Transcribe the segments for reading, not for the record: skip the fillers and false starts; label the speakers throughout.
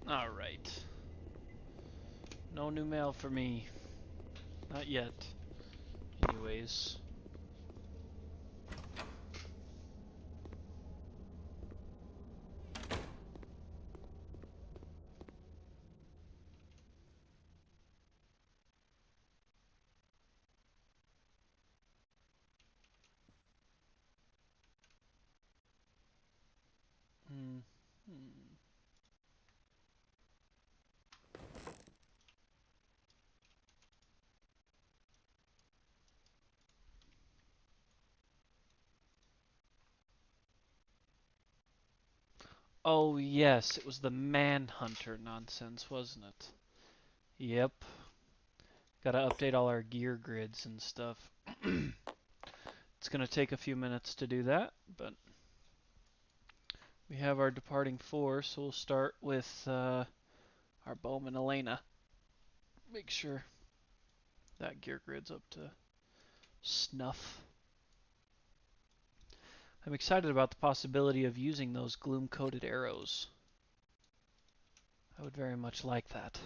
Speaker 1: Alright. No new mail for me. Not yet. Anyways. Hmm. Oh yes, it was the Manhunter nonsense, wasn't it? Yep. Gotta update all our gear grids and stuff. It's gonna take a few minutes to do that, but we have our departing force, so we'll start with our Bowman Elena. Make sure that gear grid's up to snuff. I'm excited about the possibility of using those gloom-coated arrows. I would very much like that.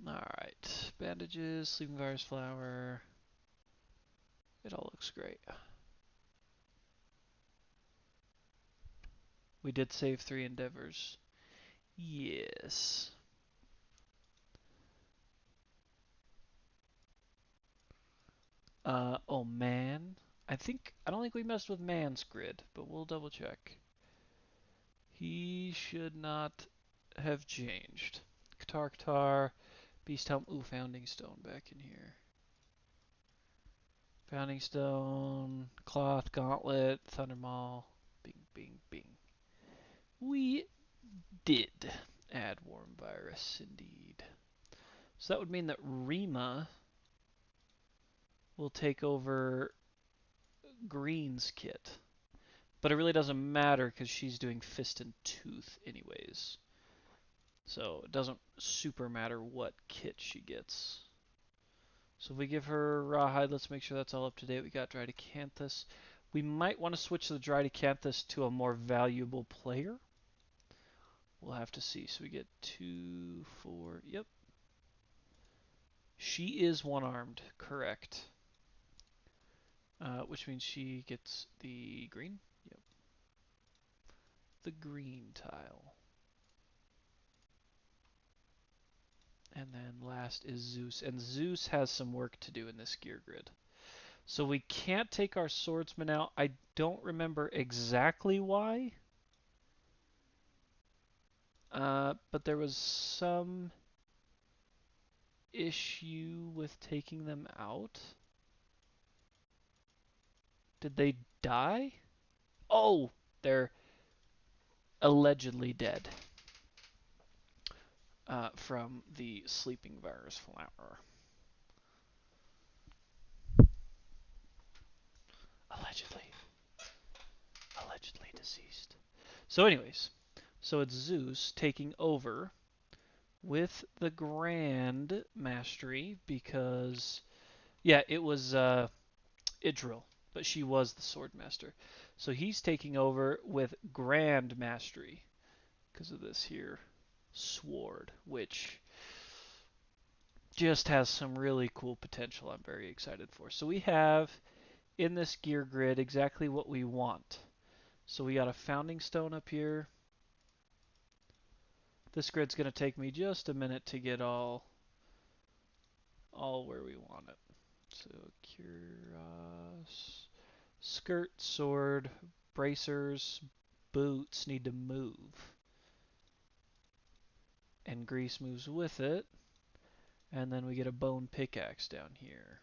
Speaker 1: Alright, bandages, sleeping virus flower. It all looks great. We did save 3 endeavors. Yes. Oh man. I don't think we messed with man's grid, but we'll double check. He should not have changed. Katar, Beast Helm, ooh, Founding Stone back in here. Founding Stone, Cloth, Gauntlet, Thundermaul, bing, bing, bing. We did add Warm Virus, indeed. So that would mean that Rima will take over Green's kit. But it really doesn't matter because she's doing Fist and Tooth anyways. So it doesn't super matter what kit she gets. So if we give her Rawhide, let's make sure that's all up to date. We got Drydacanthus. We might want to switch the Drydacanthus to a more valuable player. We'll have to see. So we get 2, 4, yep. She is one-armed, correct. Which means she gets the green? Yep. The green tile. And then last is Zeus. And Zeus has some work to do in this gear grid. So we can't take our swordsman out. I don't remember exactly why. But there was some issue with taking them out. Did they die? Oh, they're allegedly dead from the sleeping virus flower. Allegedly. Allegedly deceased. So anyways, so it's Zeus taking over with the Grand Mastery because, yeah, it was Idril, but she was the Sword Master. So he's taking over with Grand Mastery because of this here sword, which just has some really cool potential I'm very excited for. So we have in this gear grid exactly what we want. So we got a Founding Stone up here. This grid's going to take me just a minute to get all where we want it. So Cuirass, skirt, sword, bracers, boots need to move. And grease moves with it. And then we get a bone pickaxe down here.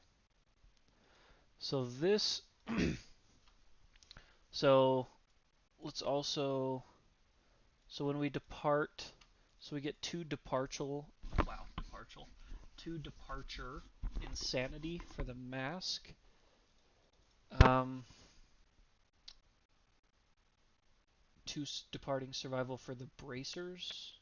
Speaker 1: So this so let's also so when we depart, so we get 2 departure insanity for the mask. 2 departing survival for the bracers.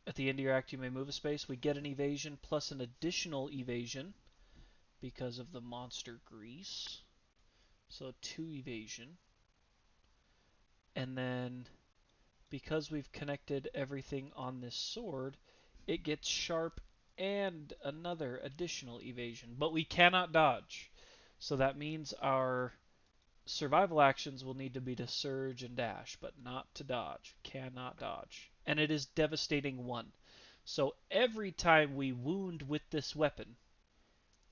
Speaker 1: At the end of your act, you may move a space. We get an evasion plus an additional evasion because of the monster grease. So 2 evasion. And then because we've connected everything on this sword, it gets sharp and another additional evasion. But we cannot dodge. So that means our survival actions will need to be to surge and dash, but not to dodge. Cannot dodge. And it is devastating 1. So every time we wound with this weapon,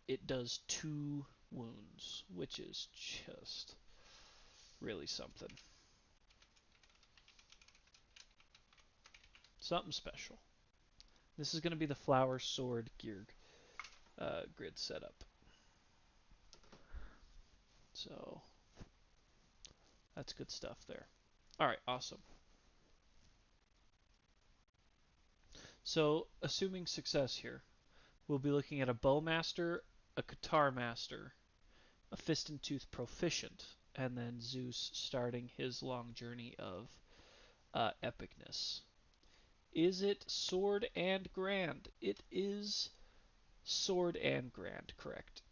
Speaker 1: it does 2 wounds, which is just really something. Something special. This is going to be the flower sword gear grid setup. So that's good stuff there. All right, awesome. So assuming success here, we'll be looking at a bowmaster, a guitar master, a fist and tooth proficient, and then Zeus starting his long journey of epicness. Is it sword and grand? It is sword and grand, correct.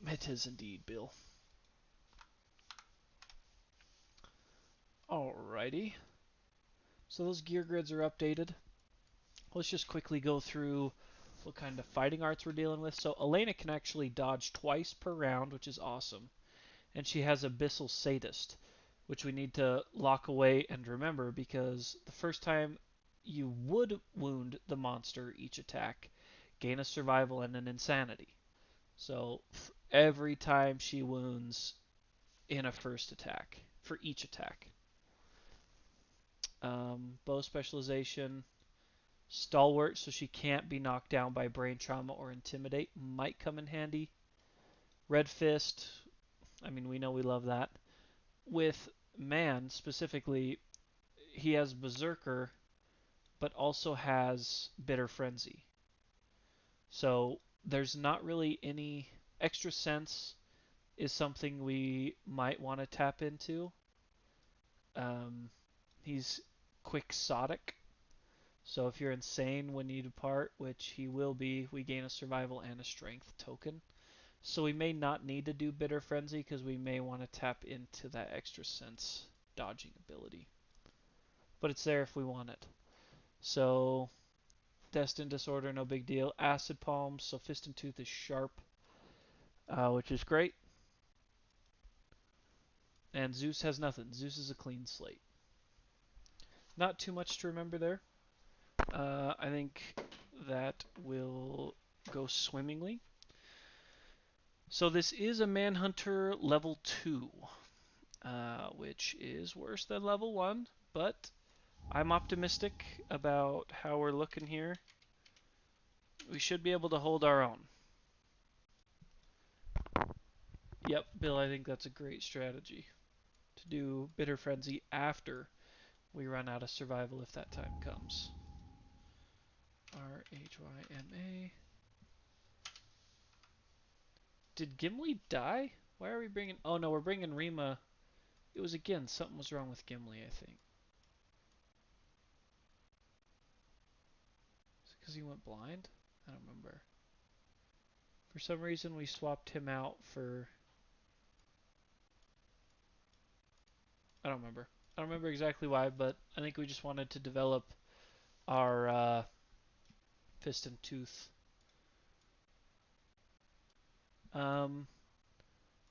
Speaker 1: It is indeed, Bill. Alrighty. So those gear grids are updated. Let's just quickly go through what kind of fighting arts we're dealing with. So Elena can actually dodge twice per round, which is awesome. And she has Abyssal Sadist, which we need to lock away and remember because the first time you would wound the monster each attack, gain a survival and an insanity. So every time she wounds in a first attack, for each attack. Bow specialization, stalwart, so she can't be knocked down by brain trauma or intimidate, might come in handy. Red fist, I mean, we know we love that. With man specifically, he has berserker, but also has bitter frenzy. So there's not really any extra sense is something we might want to tap into. Um, he's quixotic, so if you're insane when you depart, which he will be, we gain a survival and a strength token. So we may not need to do bitter frenzy because we may want to tap into that extra sense dodging ability. But it's there if we want it. So destined disorder, no big deal. Acid palm, so fist and tooth is sharp, which is great. And Zeus has nothing. Zeus is a clean slate. Not too much to remember there. I think that will go swimmingly. So this is a Manhunter level 2, which is worse than level 1, but I'm optimistic about how we're looking here. We should be able to hold our own. Yep, Bill, I think that's a great strategy. To do Bitter Frenzy after we run out of survival if that time comes. RHYMA. Did Gimli die? Why are we bringing... Oh no, we're bringing Rima. It was again, something was wrong with Gimli, I think. Is it because he went blind? I don't remember. For some reason we swapped him out for... I don't remember. I don't remember exactly why, but I think we just wanted to develop our fist and tooth.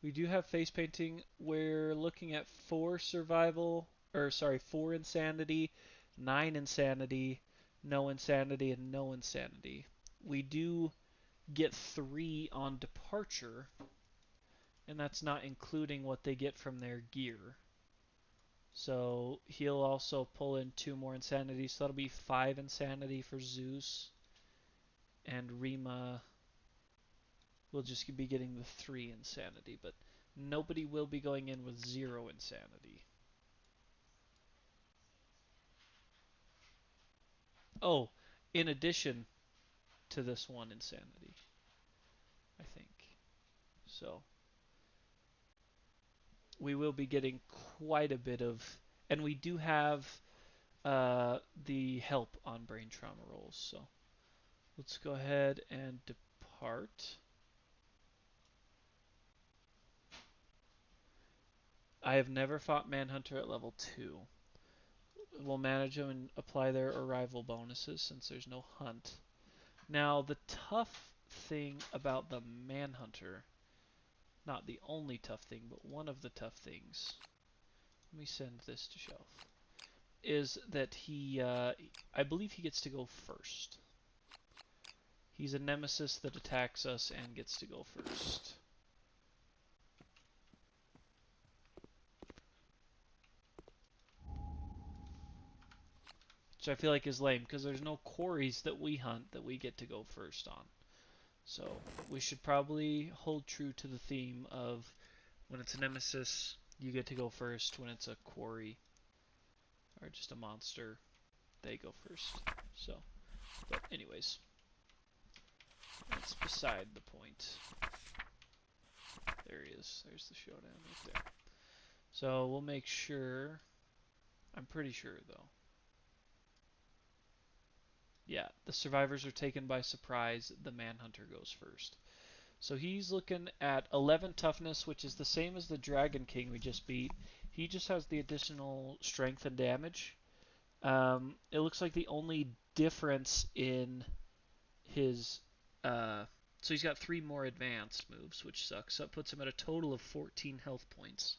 Speaker 1: We do have face painting. We're looking at 4 survival, or sorry, 4 insanity, 9 insanity, no insanity, and no insanity. We do get 3 on departure, and that's not including what they get from their gear. So he'll also pull in 2 more insanity, so that'll be 5 insanity for Zeus, and Rima will just be getting the 3 insanity, but nobody will be going in with 0 insanity. Oh, in addition to this 1 insanity, I think. So we will be getting quite a bit of, and we do have the help on brain trauma rolls. So let's go ahead and depart. I have never fought Manhunter at level 2. we'll manage them and apply their arrival bonuses since there's no hunt. Now, the tough thing about the Manhunter, not the only tough thing, but one of the tough things, let me send this to shelf, is that I believe he gets to go first. He's a nemesis that attacks us and gets to go first. Which I feel like is lame, because there's no quarries that we hunt that we get to go first on. So we should probably hold true to the theme of when it's a nemesis, you get to go first. When it's a quarry or just a monster, they go first. So, but anyways, that's beside the point. There he is. There's the showdown right there. So we'll make sure. I'm pretty sure though. Yeah, the survivors are taken by surprise. The Manhunter goes first. So he's looking at 11 toughness, which is the same as the Dragon King we just beat. He just has the additional strength and damage. It looks like the only difference in his... so he's got 3 more advanced moves, which sucks. So it puts him at a total of 14 health points.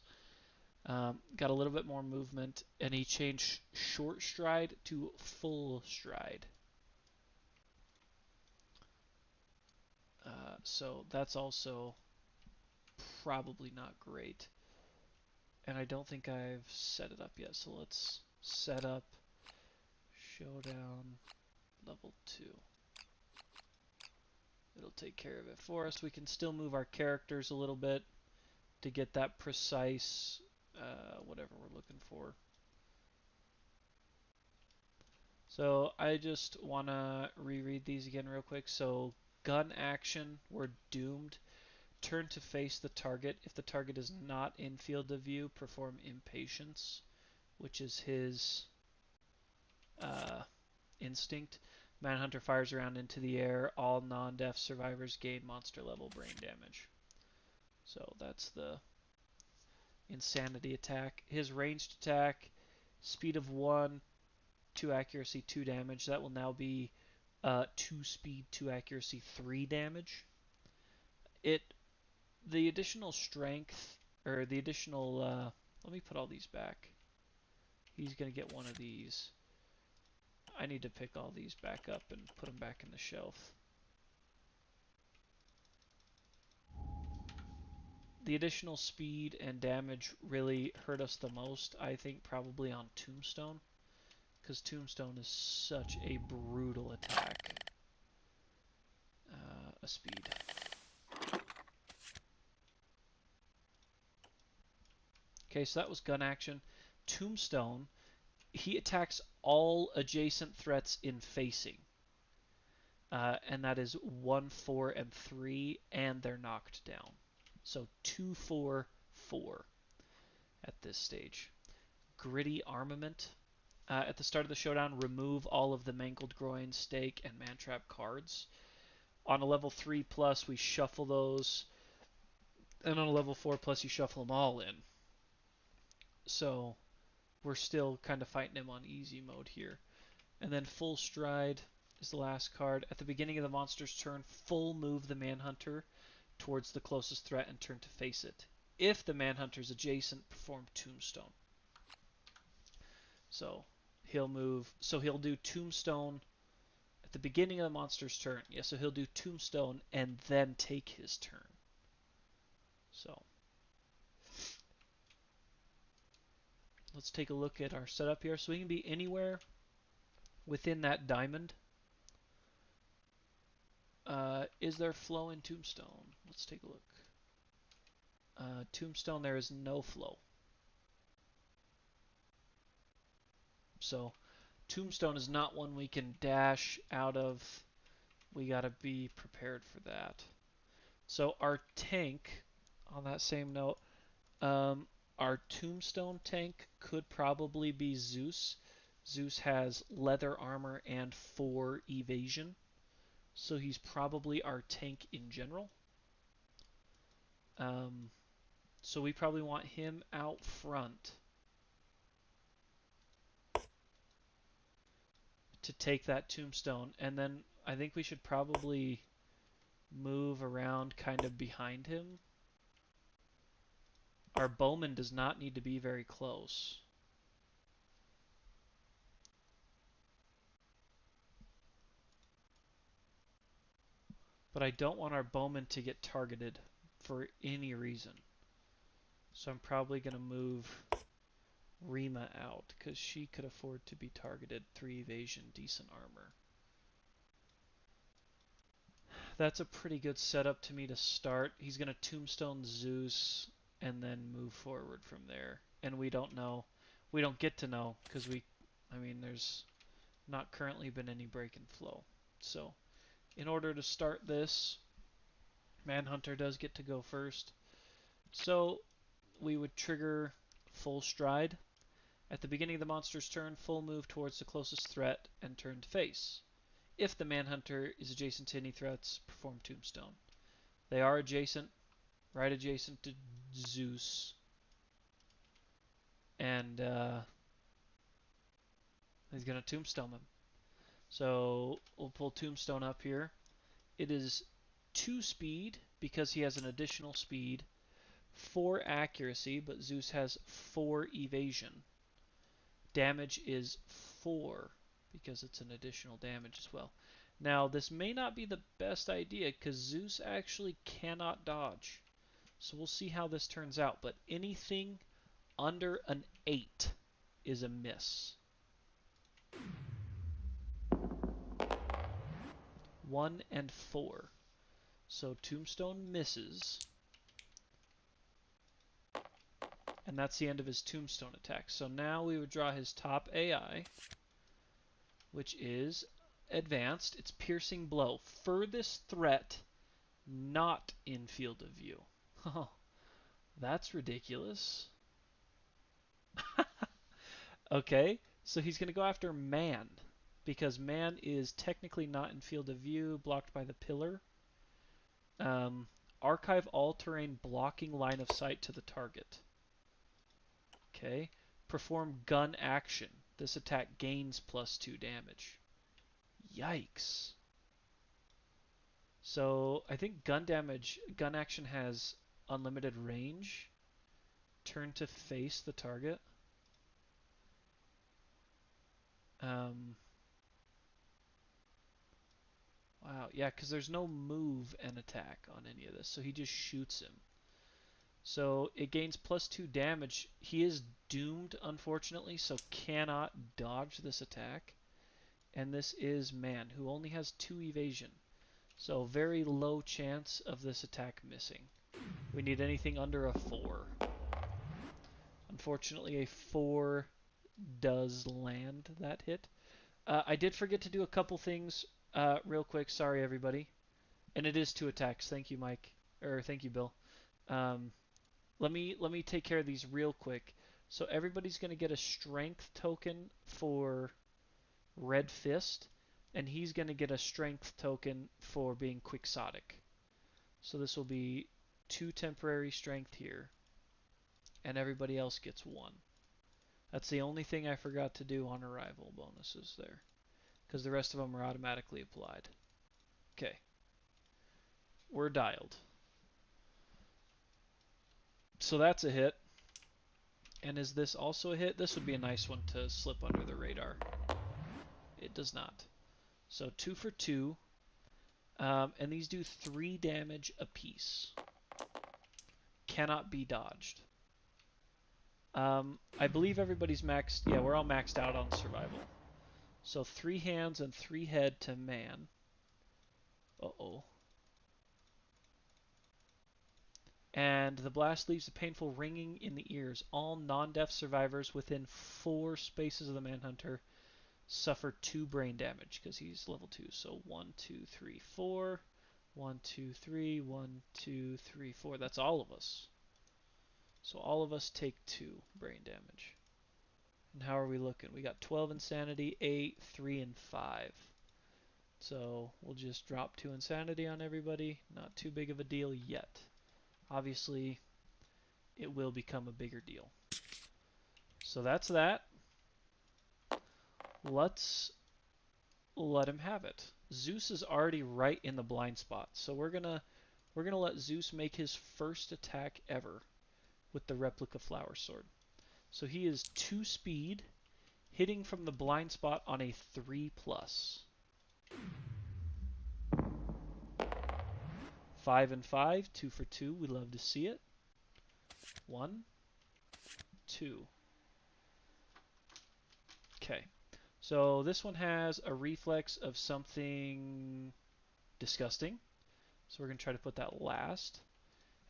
Speaker 1: Got a little bit more movement, and he changed short stride to full stride. So that's also probably not great. And I don't think I've set it up yet, so let's set up Showdown level 2. It'll take care of it for us. We can still move our characters a little bit to get that precise whatever we're looking for. So I just want to reread these again real quick. So gun action, we're doomed. Turn to face the target. If the target is not in field of view, perform impatience, which is his instinct. Manhunter fires around into the air. All non-deaf survivors gain monster level brain damage. So that's the insanity attack. His ranged attack, speed of 1, 2 accuracy, 2 damage. That will now be 2 speed, 2 accuracy, 3 damage. The additional strength, or the additional, let me put all these back. He's going to get one of these. I need to pick all these back up and put them back in the shelf. The additional speed and damage really hurt us the most, I think, probably on Tombstone, because Tombstone is such a brutal attack. A speed. Okay, so that was gun action. Tombstone, he attacks all adjacent threats in facing. And that is 1, 4, and 3, and they're knocked down. So 2, 4, 4 at this stage. Gritty Armament. At the start of the showdown, remove all of the Mangled Groin, Stake, and Mantrap cards. On a level 3 plus, we shuffle those. And on a level 4 plus, you shuffle them all in. So we're still kind of fighting him on easy mode here. And then Full Stride is the last card. At the beginning of the monster's turn, full move the Manhunter towards the closest threat and turn to face it. If the Manhunter is adjacent, perform Tombstone. So he'll move. So he'll do Tombstone at the beginning of the monster's turn. Yeah, so he'll do Tombstone and then take his turn. So let's take a look at our setup here. So he can be anywhere within that diamond. Is there flow in Tombstone? Let's take a look. Tombstone, there is no flow. So Tombstone is not one we can dash out of. We gotta be prepared for that. So our tank, on that same note, our Tombstone tank could probably be Zeus. Zeus has leather armor and 4 evasion. So he's probably our tank in general. So we probably want him out front. to take that tombstone, and then I think we should probably move around kind of behind him. Our bowman does not need to be very close. But I don't want our bowman to get targeted for any reason. So I'm probably going to move Rima out because she could afford to be targeted. 3 evasion, decent armor. That's a pretty good setup to me to start. He's going to tombstone Zeus and then move forward from there. And we don't know. We don't get to know because there's not currently been any break and flow. So in order to start this, Manhunter does get to go first. So we would trigger full stride. At the beginning of the monster's turn, full move towards the closest threat and turn to face. If the Manhunter is adjacent to any threats, perform Tombstone. They are adjacent, right adjacent to Zeus. And he's going to Tombstone him. So we'll pull Tombstone up here. It is 2 speed because he has an additional speed, 4 accuracy, but Zeus has 4 evasion. Damage is 4 because it's an additional damage as well. Now, this may not be the best idea because Zeus actually cannot dodge. So we'll see how this turns out. But anything under an 8 is a miss. 1 and 4. So Tombstone misses. And that's the end of his Tombstone attack. So now we would draw his top AI, which is advanced. It's Piercing Blow. Furthest threat not in field of view. Oh, that's ridiculous. Okay, so he's going to go after Man, because Man is technically not in field of view, blocked by the pillar. Archive all terrain blocking line of sight to the target. Okay, perform gun action. This attack gains +2 damage. Yikes. So I think gun action has unlimited range. Turn to face the target. Wow, yeah, because there's no move and attack on any of this, so he just shoots him. So it gains +2 damage. He is doomed, unfortunately, so cannot dodge this attack. And this is Man, who only has 2 evasion. So very low chance of this attack missing. We need anything under a 4. Unfortunately, a 4 does land that hit. I did forget to do a couple things real quick. Sorry, everybody. And it is 2 attacks. Thank you, Mike. Or thank you, Bill. Let me take care of these real quick. So everybody's going to get a strength token for Red Fist, and he's going to get a strength token for being quixotic. So this will be 2 temporary strength here, and everybody else gets 1. That's the only thing I forgot to do on arrival bonuses there, because the rest of them are automatically applied. Okay. We're dialed. So that's a hit. And is this also a hit? This would be a nice one to slip under the radar. It does not. So 2 for 2. And these do 3 damage apiece. Cannot be dodged. I believe everybody's maxed. Yeah, we're all maxed out on survival. So 3 hands and 3 head to Man. Uh-oh. And the blast leaves a painful ringing in the ears. All non-death survivors within 4 spaces of the Manhunter suffer 2 brain damage because he's level 2. So 1, 2, 3, 4. 1, 2, 3. 1, 2, 3, 4. That's all of us. So all of us take 2 brain damage. And how are we looking? We got 12 insanity, 8, 3, and 5. So we'll just drop 2 insanity on everybody. Not too big of a deal yet. Obviously, it will become a bigger deal. So that's that. Let's let him have it. Zeus is already right in the blind spot, so we're gonna let Zeus make his first attack ever with the replica flower sword. So he is 2 speed, hitting from the blind spot on a 3+. 5 and 5, 2 for 2. We love to see it. 1, 2. Okay. So this one has a reflex of something disgusting. So we're going to try to put that last.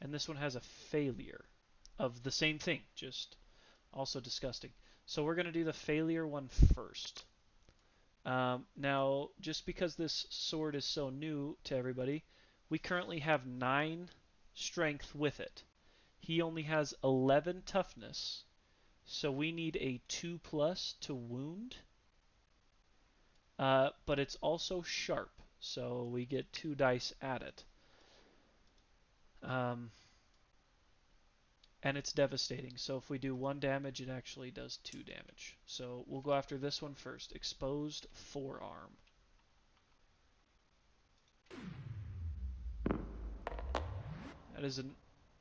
Speaker 1: And this one has a failure of the same thing, just also disgusting. So we're going to do the failure one first. Now, just because this sword is so new to everybody, we currently have 9 strength with it. He only has 11 toughness, so we need a 2+ to wound. But it's also sharp, so we get 2 dice at it. And it's devastating, so if we do 1 damage, it actually does 2 damage. So we'll go after this one first. Exposed forearm. That is an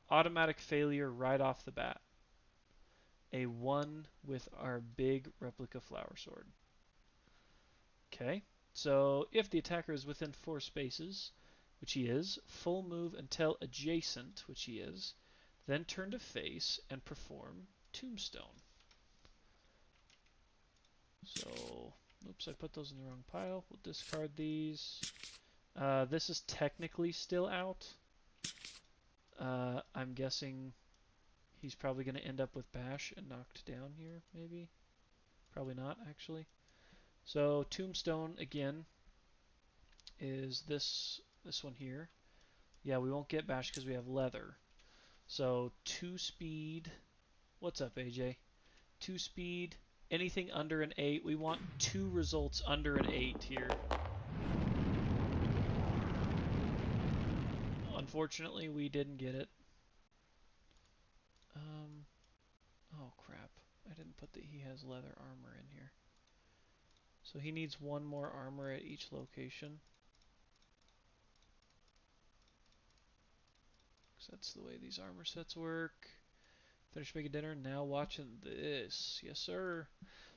Speaker 1: automatic failure right off the bat. A 1 with our big replica flower sword. Okay, so if the attacker is within 4 spaces, which he is, full move until adjacent, which he is, then turn to face and perform Tombstone. So, oops, I put those in the wrong pile. We'll discard these. This is technically still out. I'm guessing he's probably going to end up with Bash and knocked down here, maybe? Probably not, actually. So, Tombstone, again, is this one here. Yeah, we won't get Bash because we have Leather. So, 2 speed. What's up, AJ? 2 speed. Anything under an 8. We want 2 results under an 8 here. Unfortunately, we didn't get it. Oh crap. I didn't put that he has leather armor in here. So he needs 1 more armor at each location. Because that's the way these armor sets work. Finish making dinner, now watching this. Yes, sir.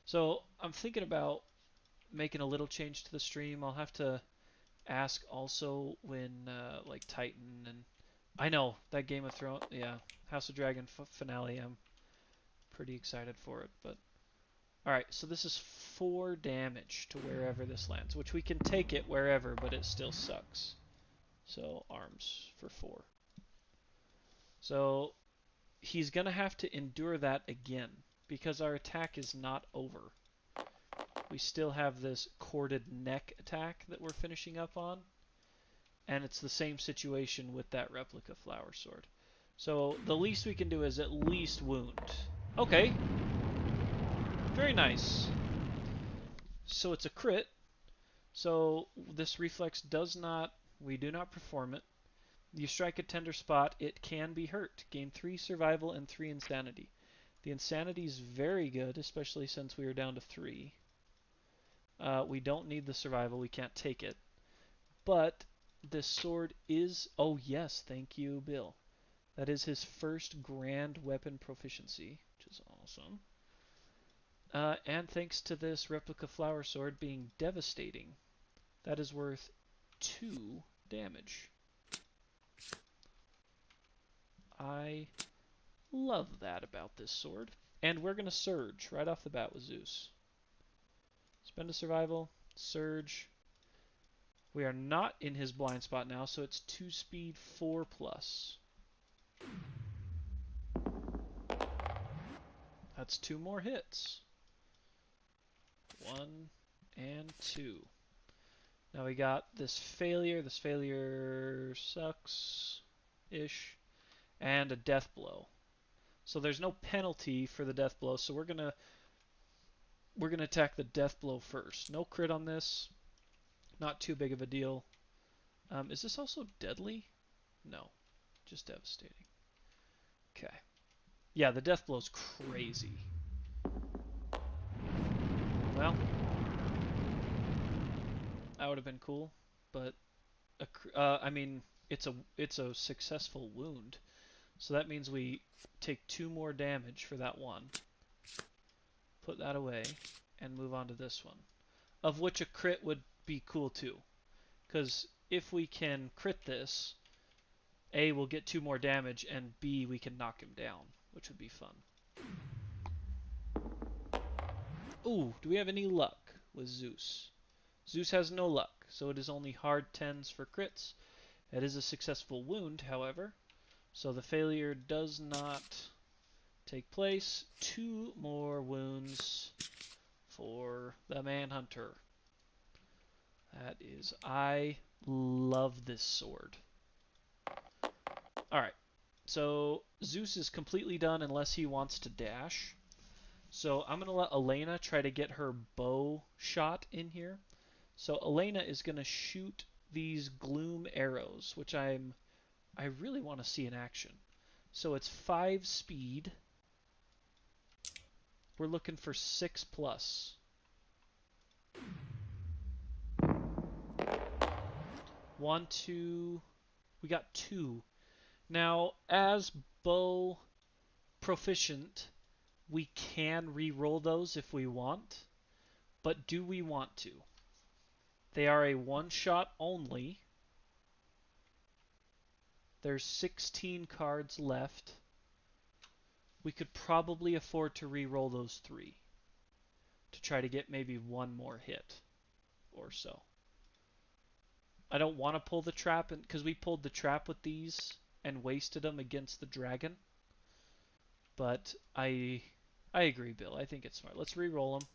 Speaker 1: So I'm thinking about making a little change to the stream. I'll have to ask also when like Titan and I know that Game of Thrones, yeah, House of Dragon finale. I'm pretty excited for it, but all right. So this is 4 damage to wherever this lands, which we can take it wherever, but it still sucks. So arms for 4. So he's gonna have to endure that again because our attack is not over. We still have this corded neck attack that we're finishing up on. And it's the same situation with that replica flower sword. So the least we can do is at least wound. Okay. Very nice. So it's a crit. So this reflex does not, we do not perform it. You strike a tender spot, it can be hurt. Gain 3 survival and 3 insanity. The insanity is very good, especially since we are down to 3. We don't need the survival, we can't take it. But this sword is, oh yes, thank you, Bill. That is his first grand weapon proficiency, which is awesome. And thanks to this replica flower sword being devastating, that is worth 2 damage. I love that about this sword. And we're going to surge right off the bat with Zeus. Spend a survival, surge. We are not in his blind spot now, so it's 2 speed 4+. That's 2 more hits. 1 and 2. Now we got this failure. This failure sucks-ish. And a death blow. So there's no penalty for the death blow, so we're gonna attack the death blow first. No crit on this. Not too big of a deal. Is this also deadly? No. Just devastating. Okay. Yeah, the death blow's crazy. Well, That would have been cool, but I mean, it's a successful wound, so that means we take 2 more damage for that one. Put that away, and move on to this one, of which a crit would be cool too, because if we can crit this, A, we'll get 2 more damage, and B, we can knock him down, which would be fun. Ooh, do we have any luck with Zeus? Zeus has no luck, so it is only hard 10s for crits. It is a successful wound, however, so the failure does not take place. 2 more wounds for the Manhunter. That is, I love this sword. Alright, so Zeus is completely done unless he wants to dash. So I'm going to let Elena try to get her bow shot in here. So Elena is going to shoot these gloom arrows, which I really want to see in action. So it's 5 speed. We're looking for 6 plus. 1, 2. We got 2. Now, as bow proficient, we can re-roll those if we want, but do we want to? They are a one-shot only. There's 16 cards left. We could probably afford to re-roll those 3 to try to get maybe 1 more hit or so. I don't want to pull the trap because we pulled the trap with these and wasted them against the dragon. But I agree, Bill. I think it's smart. Let's re-roll them.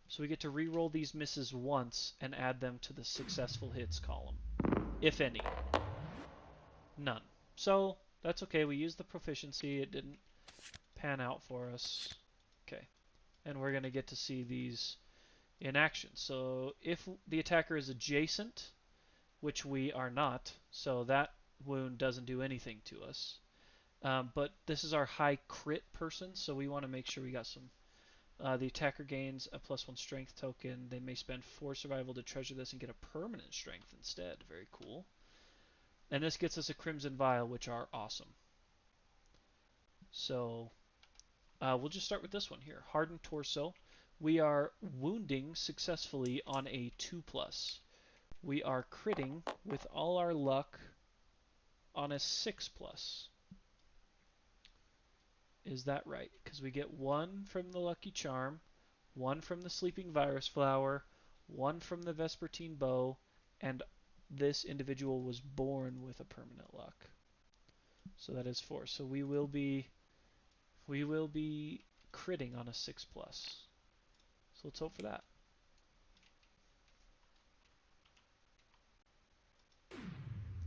Speaker 1: So we get to re-roll these misses once and add them to the successful hits column, if any. None. So that's okay. We used the proficiency. It didn't pan out for us. Okay. And we're going to get to see these in action. So if the attacker is adjacent, which we are not, so that wound doesn't do anything to us. But this is our high crit person, so we want to make sure we got some. The attacker gains a +1 strength token. They may spend 4 survival to treasure this and get a permanent strength instead. Very cool. And this gets us a Crimson Vial, which are awesome. So we'll just start with this one here. Hardened Torso. We are wounding successfully on a 2+. We are critting with all our luck on a 6+. Is that right? Because we get 1 from the Lucky Charm, 1 from the Sleeping Virus Flower, 1 from the Vespertine Bow, and this individual was born with a permanent luck. So that is 4. So we will be critting on a 6+. So let's hope for that.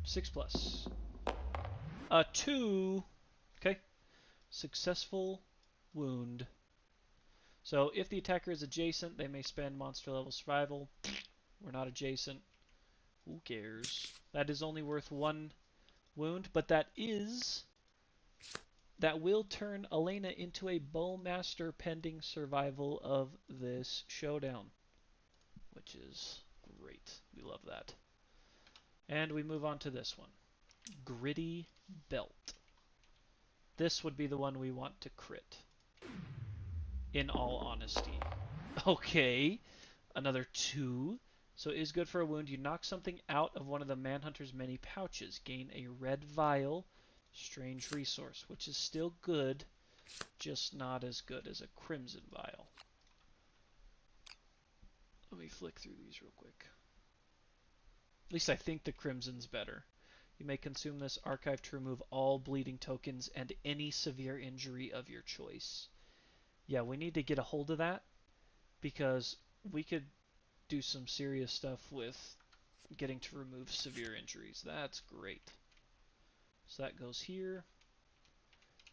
Speaker 1: 6+. 2. Okay. Successful wound. So if the attacker is adjacent, they may spend monster level survival. We're not adjacent. Who cares? That is only worth 1 wound, but that will turn Elena into a Bowmaster pending survival of this showdown, which is great. We love that. And we move on to this one. Gritty Belt. This would be the one we want to crit, in all honesty. Okay, another 2. So it is good for a wound. You knock something out of one of the Manhunter's many pouches. Gain a red vial, strange resource, which is still good, just not as good as a crimson vial. Let me flick through these real quick. At least I think the crimson's better. You may consume this archive to remove all bleeding tokens and any severe injury of your choice. Yeah, we need to get a hold of that because we could do some serious stuff with getting to remove severe injuries. That's great. So that goes here.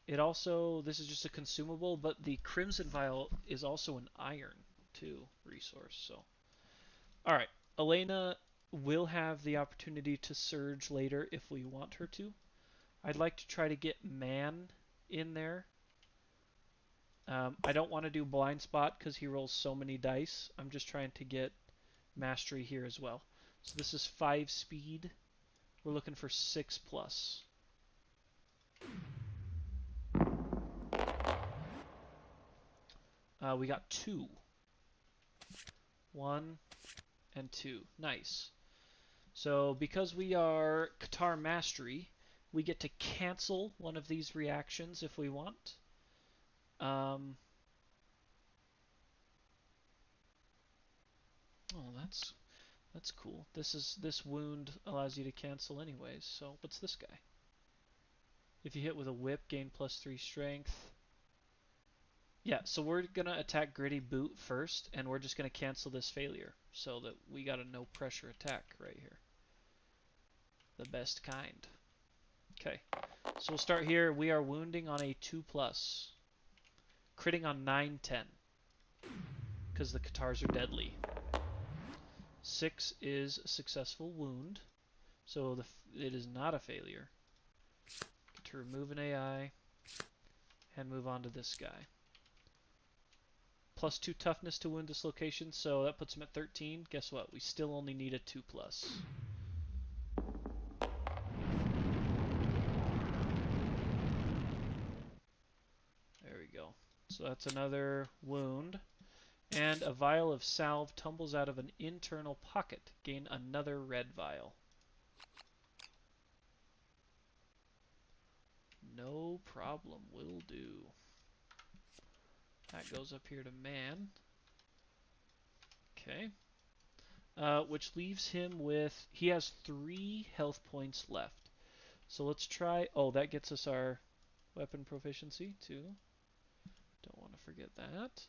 Speaker 1: It also, this is just a consumable, but the Crimson Vial is also an iron, too, resource. So, alright. Elena will have the opportunity to surge later if we want her to. I'd like to try to get Man in there. I don't want to do Blind Spot because he rolls so many dice. I'm just trying to get mastery here as well. So this is 5 speed. We're looking for 6 plus. We got 2. 1 and 2. Nice. So because we are Qatar Mastery, we get to cancel one of these reactions if we want. Oh, that's cool. This wound allows you to cancel anyways. So what's this guy? If you hit with a whip, gain +3 strength. Yeah, so we're gonna attack Gritty Boot first, and we're just gonna cancel this failure so that we got a no pressure attack right here. The best kind. Okay, so we'll start here. We are wounding on a 2+. Critting on 9/10. Because the Qatars are deadly. 6 is a successful wound. So it is not a failure. Get to remove an AI and move on to this guy. +2 toughness to wound dislocation, so that puts him at 13. Guess what? We still only need a 2+. There we go. So that's another wound. And a vial of salve tumbles out of an internal pocket. Gain another red vial. No problem. Will do. That goes up here to man. Okay. Which leaves him with... He has 3 health points left. So let's try... Oh, that gets us our weapon proficiency, too. Don't want to forget that.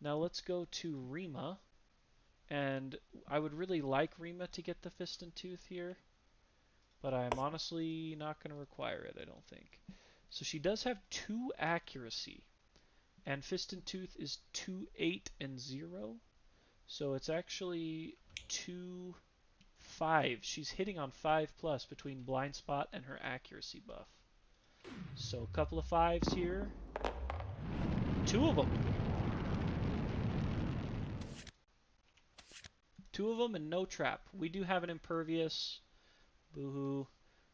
Speaker 1: Now let's go to Rima. And I would really like Rima to get the Fist and Tooth here. But I'm honestly not going to require it, I don't think. So she does have 2 accuracy. And Fist and Tooth is 2, 8, and 0. So it's actually 2, 5. She's hitting on 5+ between Blind Spot and her accuracy buff. So a couple of 5s here. 2 of them. 2 of them and no trap. We do have an Impervious. Boo-hoo.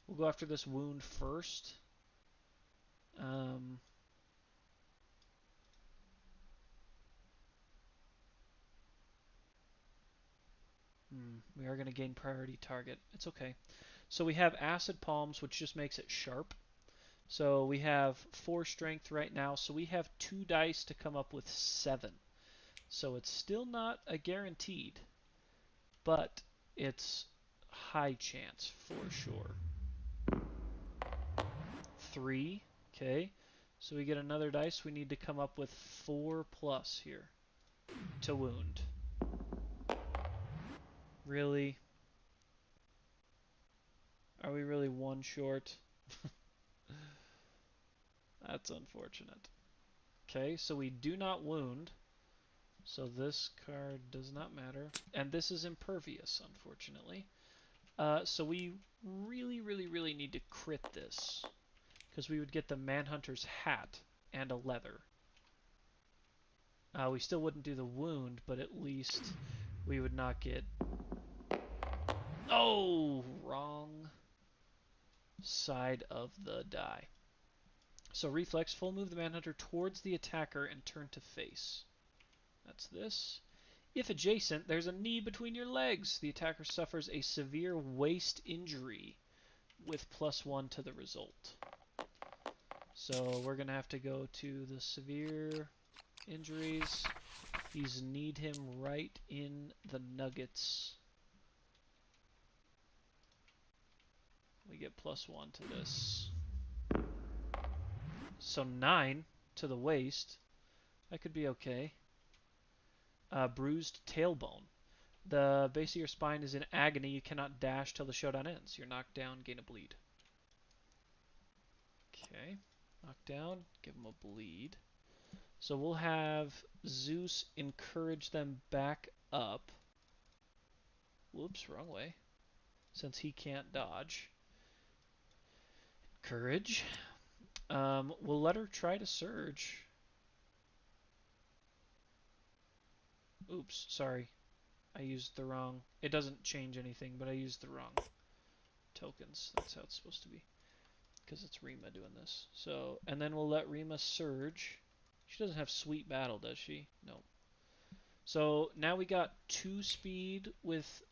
Speaker 1: We'll go after this wound first. We are going to gain priority target. It's okay. So we have Acid Palms, which just makes it sharp. So we have 4 strength right now, so we have 2 dice to come up with 7. So it's still not a guaranteed, but it's high chance for sure. 3, okay. So we get another dice. We need to come up with 4+ here to wound. Really? Are we really 1 short? That's unfortunate. Okay, so we do not wound. So this card does not matter. And this is impervious, unfortunately. So we really need to crit this. Because we would get the Manhunter's hat and a leather. We still wouldn't do the wound, but at least we would not get... Oh! Wrong side of the die. So reflex, full move the Manhunter towards the attacker and turn to face. That's this. If adjacent, there's a knee between your legs. The attacker suffers a severe waist injury with +1 to the result. So we're going to have to go to the severe injuries. These need him right in the nuggets. We get +1 to this. So 9 to the waist. That could be okay. Bruised tailbone. The base of your spine is in agony. You cannot dash till the showdown ends. You're knocked down, gain a bleed. Okay. Knocked down, give him a bleed. So we'll have Zeus encourage them back up. Whoops, wrong way. Since he can't dodge. Courage. We'll let her try to surge. Oops, sorry. I used the wrong... It doesn't change anything, but I used the wrong tokens. That's how it's supposed to be. Because it's Rima doing this. So, and then we'll let Rima surge. She doesn't have Sweet Battle, does she? No. So now we got 2 speed with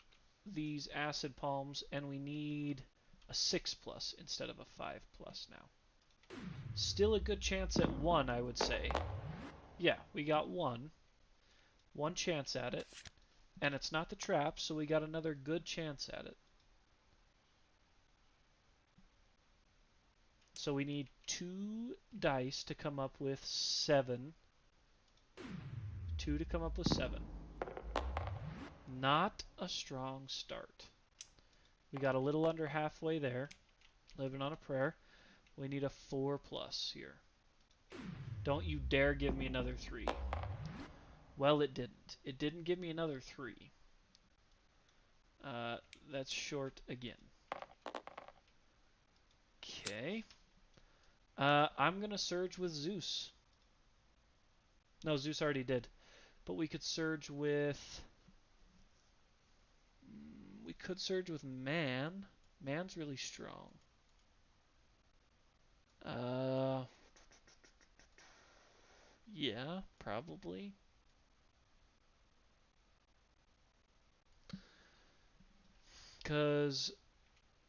Speaker 1: these Acid Palms, and we need a 6+ instead of a 5+ now. Still a good chance at 1, I would say. Yeah, we got 1. 1 chance at it. And it's not the trap, so we got another good chance at it. So we need 2 dice to come up with 7. 2 to come up with 7. Not a strong start. We got a little under halfway there. Living on a prayer. We need a 4+ here. Don't you dare give me another 3. Well, it didn't. It didn't give me another 3. That's short again. Okay. I'm going to surge with Zeus. No, Zeus already did. But we could surge with... We could surge with Man. Man's really strong. Yeah, probably. Because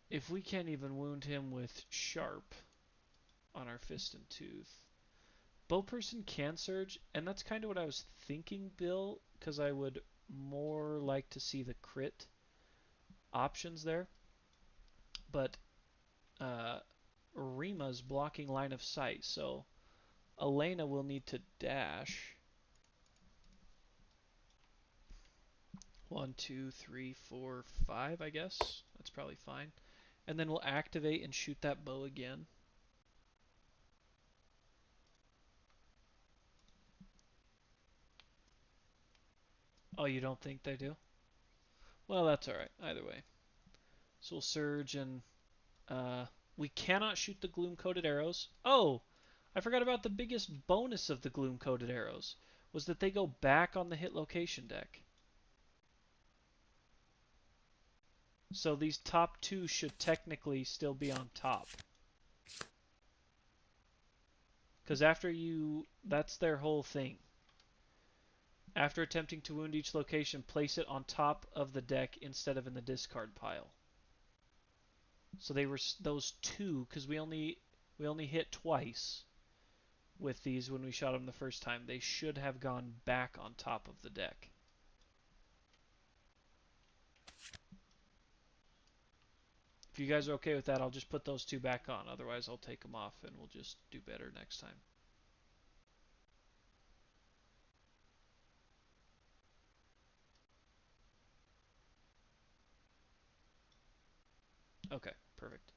Speaker 1: if we can't even wound him with Sharp on our Fist and Tooth, Bow Person can surge, and that's kind of what I was thinking, Bill, because I would more like to see the crit options there. But Rima's blocking line of sight, so Elena will need to dash. 1, 2, 3, 4, 5, I guess. That's probably fine. And then we'll activate and shoot that bow again. Oh, you don't think they do? Well, that's alright, either way. So we'll surge and we cannot shoot the gloom-coated arrows. Oh, I forgot about the biggest bonus of the gloom-coated arrows, was that they go back on the hit location deck. So these top 2 should technically still be on top. Because after you... That's their whole thing. After attempting to wound each location, place it on top of the deck instead of in the discard pile. So they were those 2, because we only hit twice with these when we shot them the first time. They should have gone back on top of the deck. If you guys are okay with that, I'll just put those 2 back on. Otherwise, I'll take them off and we'll just do better next time. Okay, perfect.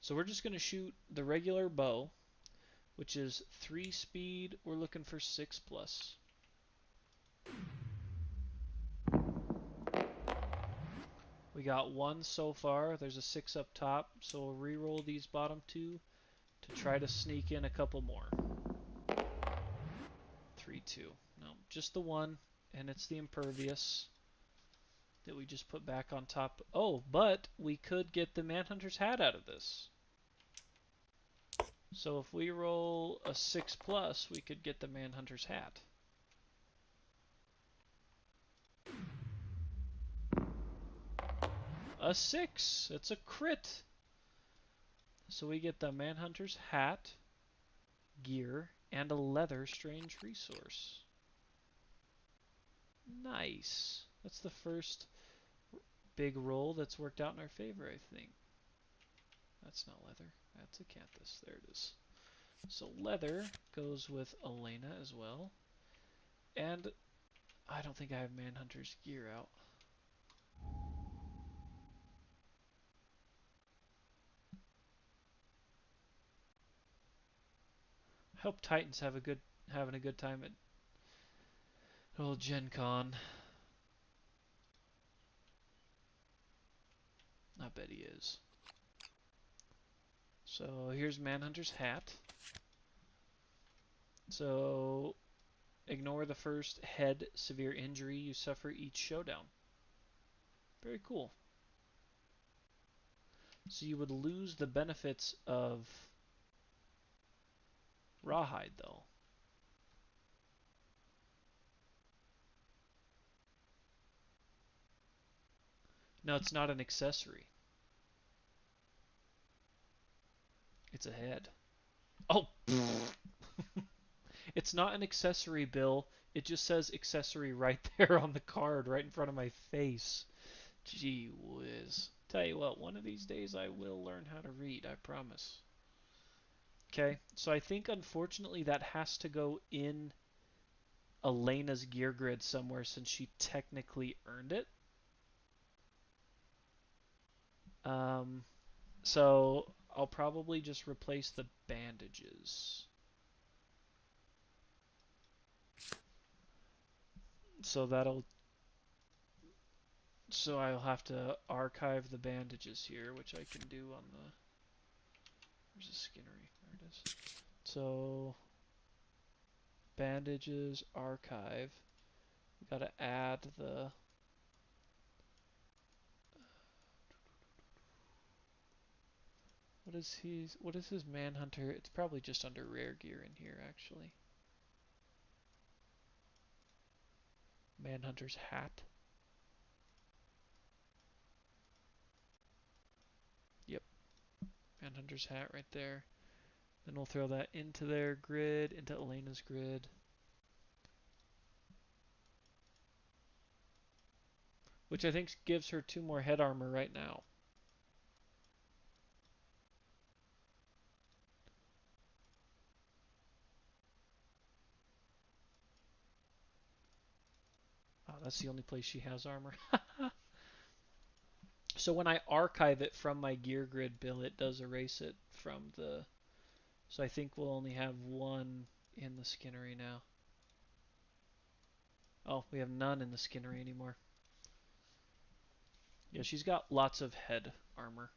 Speaker 1: So we're just going to shoot the regular bow, which is 3 speed. We're looking for 6+. We got 1 so far. There's a 6 up top, so we'll re-roll these bottom 2 to try to sneak in a couple more. 3, 2. No, just the 1, and it's the Impervious that we just put back on top. Oh, but we could get the Manhunter's Hat out of this. So if we roll a 6+, we could get the Manhunter's Hat. A 6! It's a crit! So we get the Manhunter's Hat, gear, and a leather strange resource. Nice. That's the first big roll that's worked out in our favor, I think. That's not leather. That's Acanthus. There it is. So leather goes with Elena as well. And I don't think I have Manhunter's gear out. I hope Titan's having a good time at old Gen Con. I bet he is. So here's Manhunter's Hat. So ignore the first head severe injury you suffer each showdown. Very cool. So you would lose the benefits of Rawhide, though. No, it's not an accessory. It's a head. Oh! It's not an accessory, Bill. It just says accessory right there on the card, right in front of my face. Gee whiz. Tell you what, one of these days I will learn how to read, I promise. Okay, so I think unfortunately that has to go in Elena's gear grid somewhere since she technically earned it. So I'll probably just replace the bandages. So I'll have to archive the bandages here, which I can do on the, where's the Skinnery? There it is. So bandages, archive. We gotta add the, what is his Manhunter? It's probably just under rare gear in here actually. Manhunter's hat. Yep, Manhunter's hat right there. Then we'll throw that into their grid, into Elena's grid. Which I think gives her 2 more head armor right now. Oh, that's the only place she has armor. So when I archive it from my gear grid, Bill, it does erase it from the... So I think we'll only have 1 in the Skinnery now. Oh, we have none in the Skinnery anymore. Yeah, she's got lots of head armor,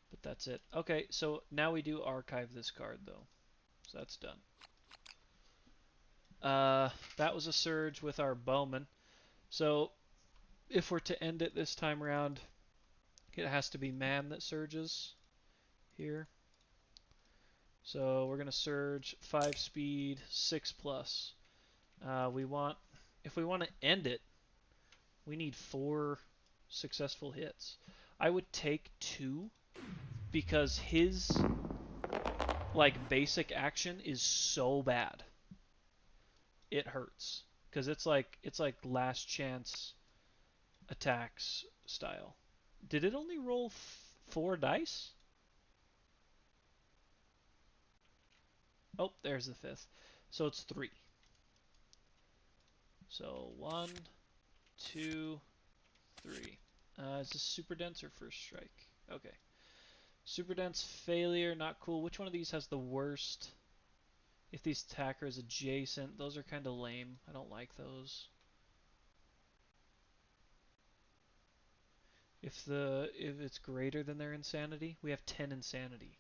Speaker 1: but that's it. Okay, so now we do archive this card, though. So that's done. That was a surge with our Bowman. So if we're to end it this time around, it has to be man that surges here. So we're going to surge 5 speed, 6 plus. If we want to end it, we need 4 successful hits. I would take 2 because his like basic action is so bad. It hurts because it's like last chance attacks style. Did it only roll 4 dice? Oh, there's the 5th. So it's 3. So 1, 2, 3. Is this super dense or first strike? Okay. Super dense, failure, not cool. Which one of these has the worst? If these attacker is adjacent, those are kind of lame. I don't like those. If it's greater than their insanity, we have 10 insanity.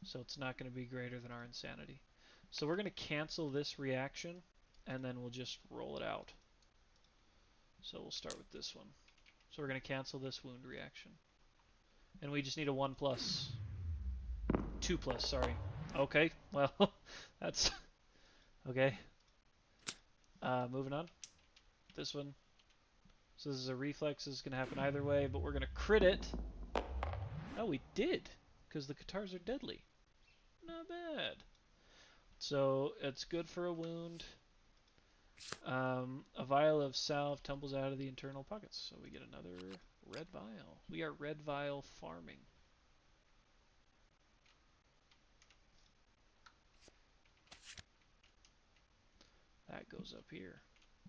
Speaker 1: So it's not going to be greater than our insanity. So we're going to cancel this reaction, and then we'll just roll it out. So we'll start with this one. So we're going to cancel this wound reaction. And we just need a 1 plus. 2 plus, sorry. Okay, well, that's... Okay. Moving on. This one. So this is a reflex. This is going to happen either way, but we're going to crit it. Oh, we did, because the Katars are deadly. Not bad. So it's good for a wound. A vial of salve tumbles out of the internal pockets, so we get another red vial. We are red vial farming. That goes up here.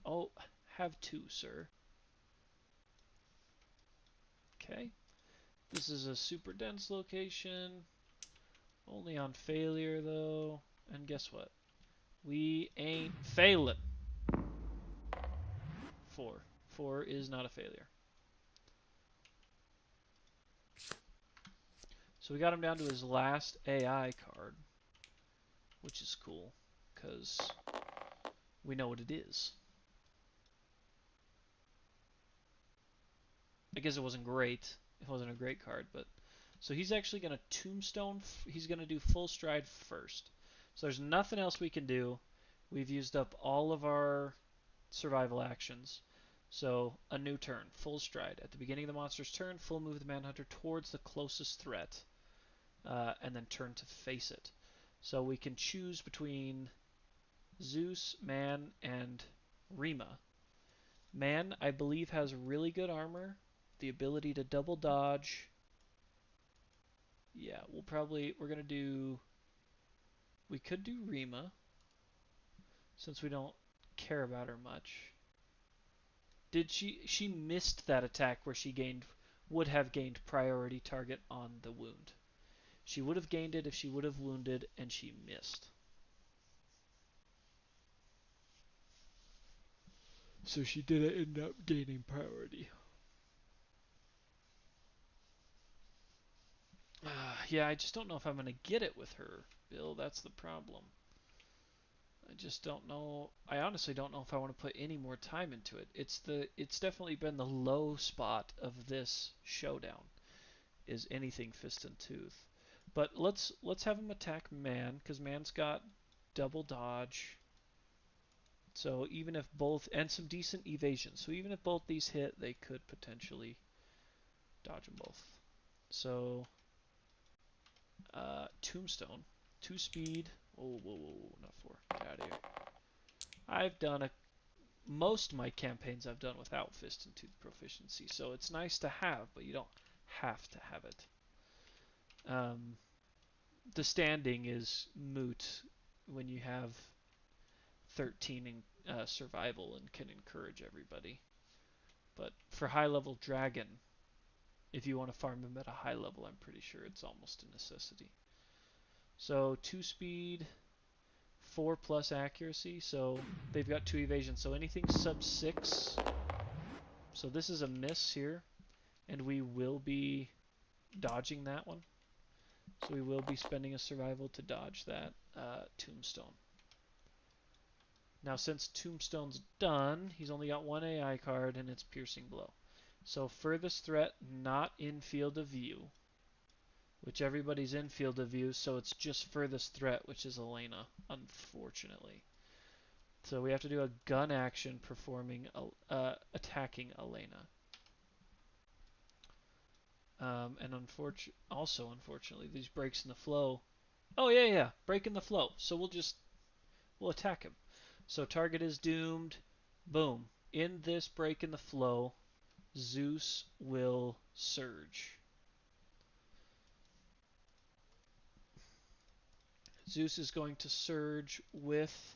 Speaker 1: Oh, have 2, sir. Okay. This is a super dense location. Only on failure, though. And guess what? We ain't failing. 4. 4 is not a failure. So we got him down to his last AI card, which is cool, because we know what it is. I guess it wasn't great. It wasn't a great card, but so he's actually going to Tombstone. He's going to do Full Stride first. So there's nothing else we can do. We've used up all of our survival actions. So a new turn, Full Stride. At the beginning of the monster's turn, full move the Manhunter towards the closest threat, and then turn to face it. So we can choose between Zeus, Man, and Rima. Man, I believe, has really good armor, the ability to double dodge. Yeah, we're going to do, we could do Rima, since we don't care about her much. She missed that attack where would have gained priority target on the wound. She would have gained it if she would have wounded, and she missed. So she didn't end up gaining priority. Yeah, I just don't know if I'm going to get it with her, Bill. That's the problem. I just don't know. I honestly don't know if I want to put any more time into it. It's definitely been the low spot of this showdown. Is anything Fist and Tooth. But let's have him attack Man, because Man's got double dodge. So even if both, and some decent evasion. So even if both these hit, they could potentially dodge them both. So Tombstone, 2 speed. Oh, whoa, whoa, whoa, not 4. Get out of here. I've done most of my campaigns I've done without Fist and Tooth proficiency, so it's nice to have, but you don't have to have it. The standing is moot when you have 13 in survival and can encourage everybody. But for high level dragon, if you want to farm him at a high level, I'm pretty sure it's almost a necessity. So 2 speed, 4 plus accuracy, so they've got 2 evasion. So anything sub 6. So this is a miss here, and we will be dodging that one. So we will be spending a survival to dodge that Tombstone. Now since Tombstone's done, he's only got 1 AI card and it's Piercing Blow. So furthest threat not in field of view, which everybody's in field of view, so it's just furthest threat, which is Elena, unfortunately. So we have to do a gun action performing attacking Elena. And also unfortunately, these breaks in the flow. Oh yeah, break in the flow. So we'll attack him. So target is doomed. Boom. In this break in the flow, Zeus will surge. Zeus is going to surge with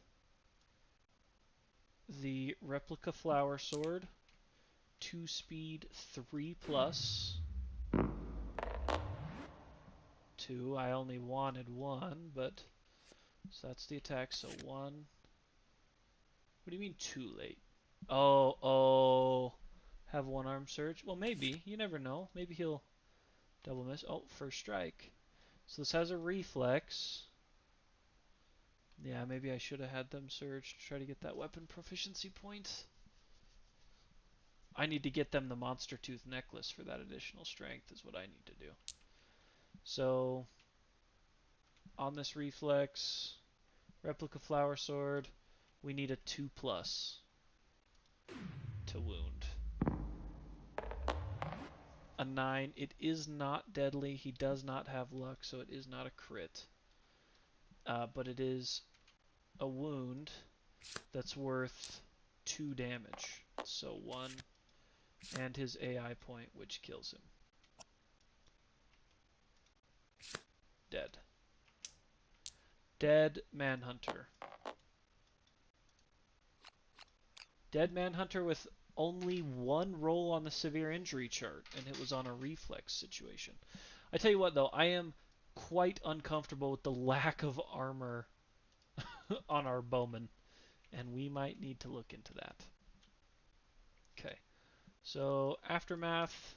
Speaker 1: the replica flower sword, 2 speed, 3 plus. 2. I only wanted 1, but so that's the attack. So 1. What do you mean too late? Oh. Have 1 arm surge? Well, maybe. You never know. Maybe he'll double miss. Oh, first strike. So this has a reflex. Yeah, maybe I should have had them surge to try to get that weapon proficiency point. I need to get them the Monster Tooth necklace for that additional strength is what I need to do. So, on this reflex, replica flower sword, we need a 2 plus to wound. A 9. It is not deadly. He does not have luck, so it is not a crit. But it is a wound that's worth 2 damage. So 1 and his AI point, which kills him. Dead. Dead Manhunter. Dead Manhunter with only 1 roll on the severe injury chart, and it was on a reflex situation. I tell you what, though, I am quite uncomfortable with the lack of armor on our bowman, and we might need to look into that. Okay, so Aftermath,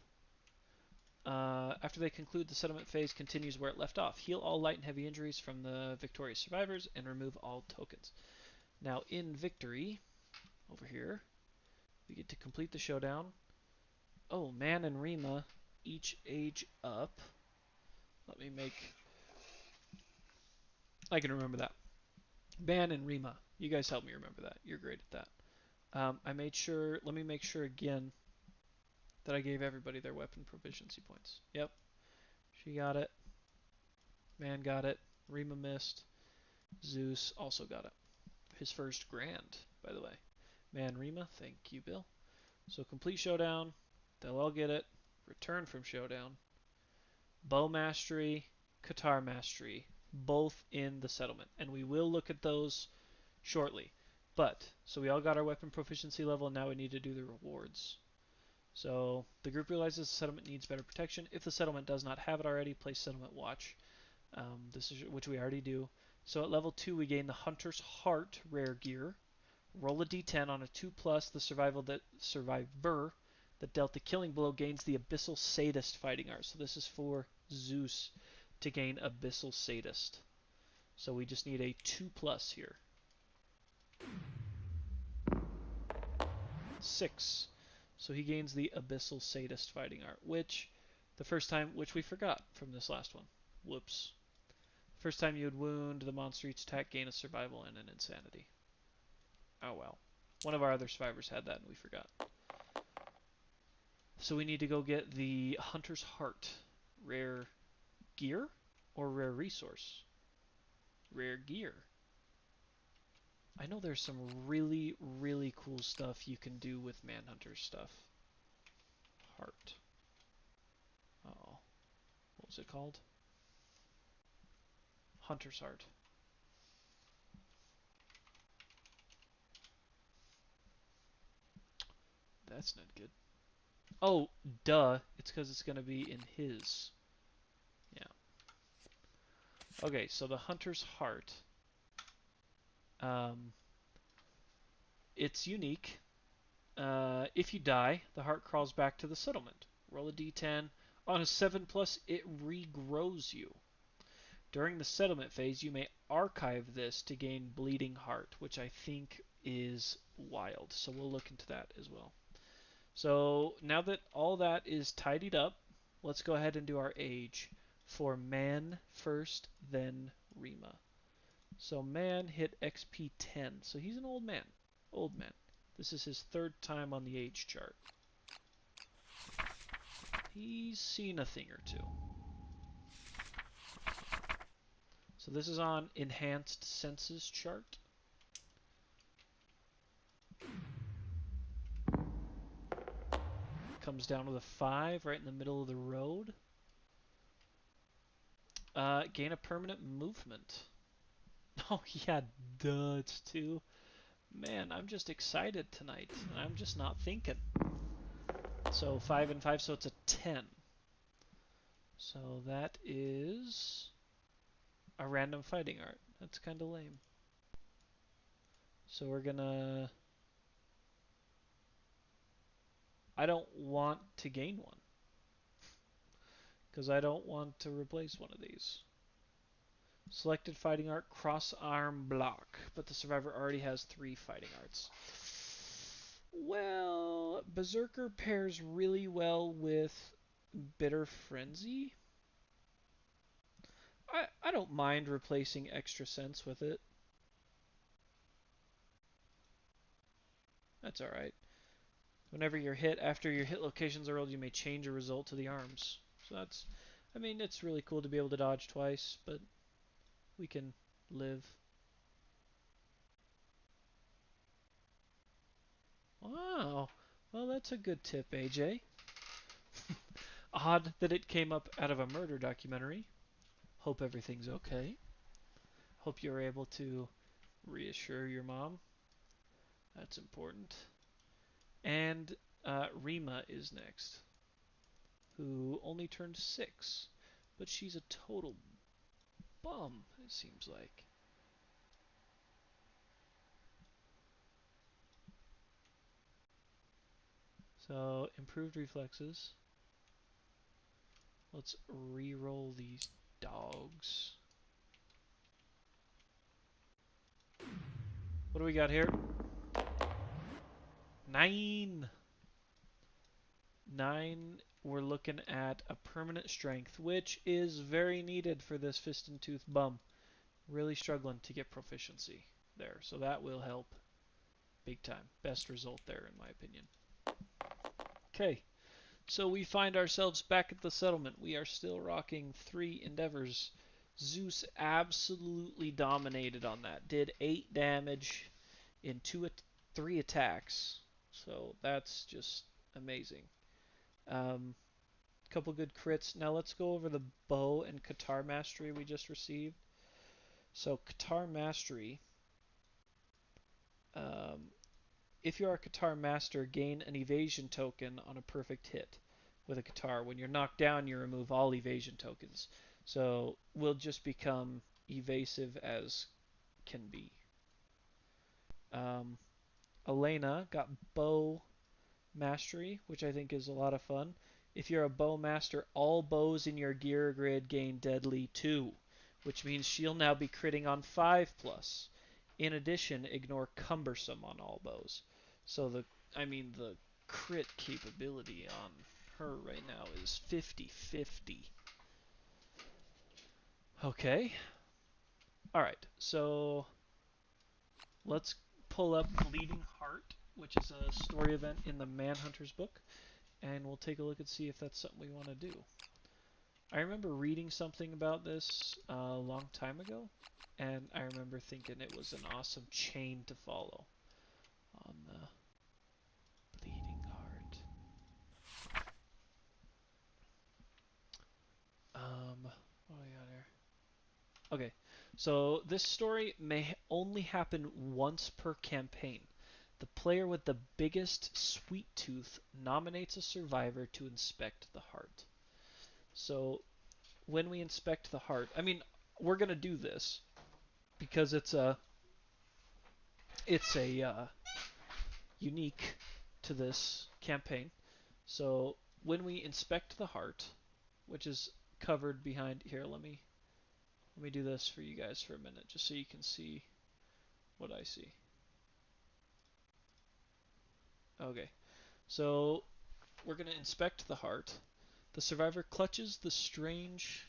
Speaker 1: after they conclude, the settlement phase continues where it left off. Heal all light and heavy injuries from the victorious survivors and remove all tokens. Now in Victory, over here, we get to complete the showdown. Oh, Man and Rima each age up. Let me make... I can remember that. Man and Rima. You guys help me remember that. You're great at that. I made sure... Let me make sure again that I gave everybody their weapon proficiency points. Yep. She got it. Man got it. Rima missed. Zeus also got it. His first grand, by the way. Man, Rima, thank you, Bill. So complete showdown. They'll all get it. Return from showdown. Bow mastery, Qatar mastery, both in the settlement. And we will look at those shortly. But, so we all got our weapon proficiency level, and now we need to do the rewards. So, the group realizes the settlement needs better protection. If the settlement does not have it already, place settlement watch. This is which we already do. So at level 2 we gain the Hunter's Heart rare gear. Roll a d10 on a 2+, the survivor that dealt the killing blow gains the Abyssal Sadist fighting art. So this is for Zeus to gain Abyssal Sadist. So we just need a 2+ here. 6. So he gains the Abyssal Sadist fighting art, which we forgot from this last one. Whoops. First time you would wound the monster each attack, gain a survival and an insanity. Oh well. One of our other survivors had that and we forgot. So we need to go get the Hunter's Heart. Rare gear or rare resource? Rare gear. I know there's some really, really cool stuff you can do with Manhunter stuff. Heart. Oh. What was it called? Hunter's Heart. That's not good. Oh, duh. It's because it's going to be in his. Yeah. Okay, so the Hunter's Heart. It's unique. If you die, the heart crawls back to the settlement. Roll a d10. On a 7+, it regrows you. During the settlement phase, you may archive this to gain Bleeding Heart, which I think is wild. So we'll look into that as well. So now that all that is tidied up, let's go ahead and do our age. For Man first, then Rima. So Man hit XP 10. So he's an old man. Old man. This is his third time on the age chart. He's seen a thing or two. So this is on Enhanced Senses chart. Comes down with a 5 right in the middle of the road. Gain a permanent movement. Oh yeah, duh, it's 2. Man, I'm just excited tonight. I'm just not thinking. So 5 and 5, so it's a 10. So that is a random fighting art. That's kind of lame. So we're gonna... I don't want to gain one. Because I don't want to replace one of these. Selected fighting art, cross arm block. But the survivor already has 3 fighting arts. Well, Berserker pairs really well with Bitter Frenzy. I don't mind replacing Extra Sense with it. That's alright. Whenever you're hit, after your hit locations are rolled, you may change a result to the arms. So that's, I mean, it's really cool to be able to dodge twice, but we can live. Wow. Well, that's a good tip, AJ. Odd that it came up out of a murder documentary. Hope everything's okay. Hope you're able to reassure your mom. That's important. And Rima is next, who only turned 6, but she's a total bum, it seems like. So, improved reflexes. Let's re-roll these dogs. What do we got here? 9! 9, we're looking at a permanent strength, which is very needed for this Fist and Tooth bum. Really struggling to get proficiency there, so that will help big time. Best result there, in my opinion. Okay, so we find ourselves back at the settlement. We are still rocking 3 endeavors. Zeus absolutely dominated on that. Did 8 damage in 3 attacks. So that's just amazing. Couple good crits. Now let's go over the bow and Qatar mastery we just received. So Qatar mastery. If you are a Qatar master, gain an evasion token on a perfect hit with a Qatar. When you're knocked down, you remove all evasion tokens. So we'll just become evasive as can be. Elena got bow mastery, which I think is a lot of fun. If you're a bow master, all bows in your gear grid gain deadly 2, which means she'll now be critting on 5+. In addition, ignore cumbersome on all bows. So the crit capability on her right now is 50-50. Okay. Alright, so let's pull up Bleeding Heart, which is a story event in the Manhunter's book, and we'll take a look and see if that's something we want to do. I remember reading something about this a long time ago, and I remember thinking it was an awesome chain to follow on the Bleeding Heart. What do we got here? Okay, so this story may only happen once per campaign. The player with the biggest sweet tooth nominates a survivor to inspect the heart. So when we inspect the heart, we're gonna do this because it's a unique to this campaign. So when we inspect the heart, which is covered behind here, let me do this for you guys for a minute, just so you can see what I see. Okay, so we're gonna inspect the heart. The survivor clutches the strange,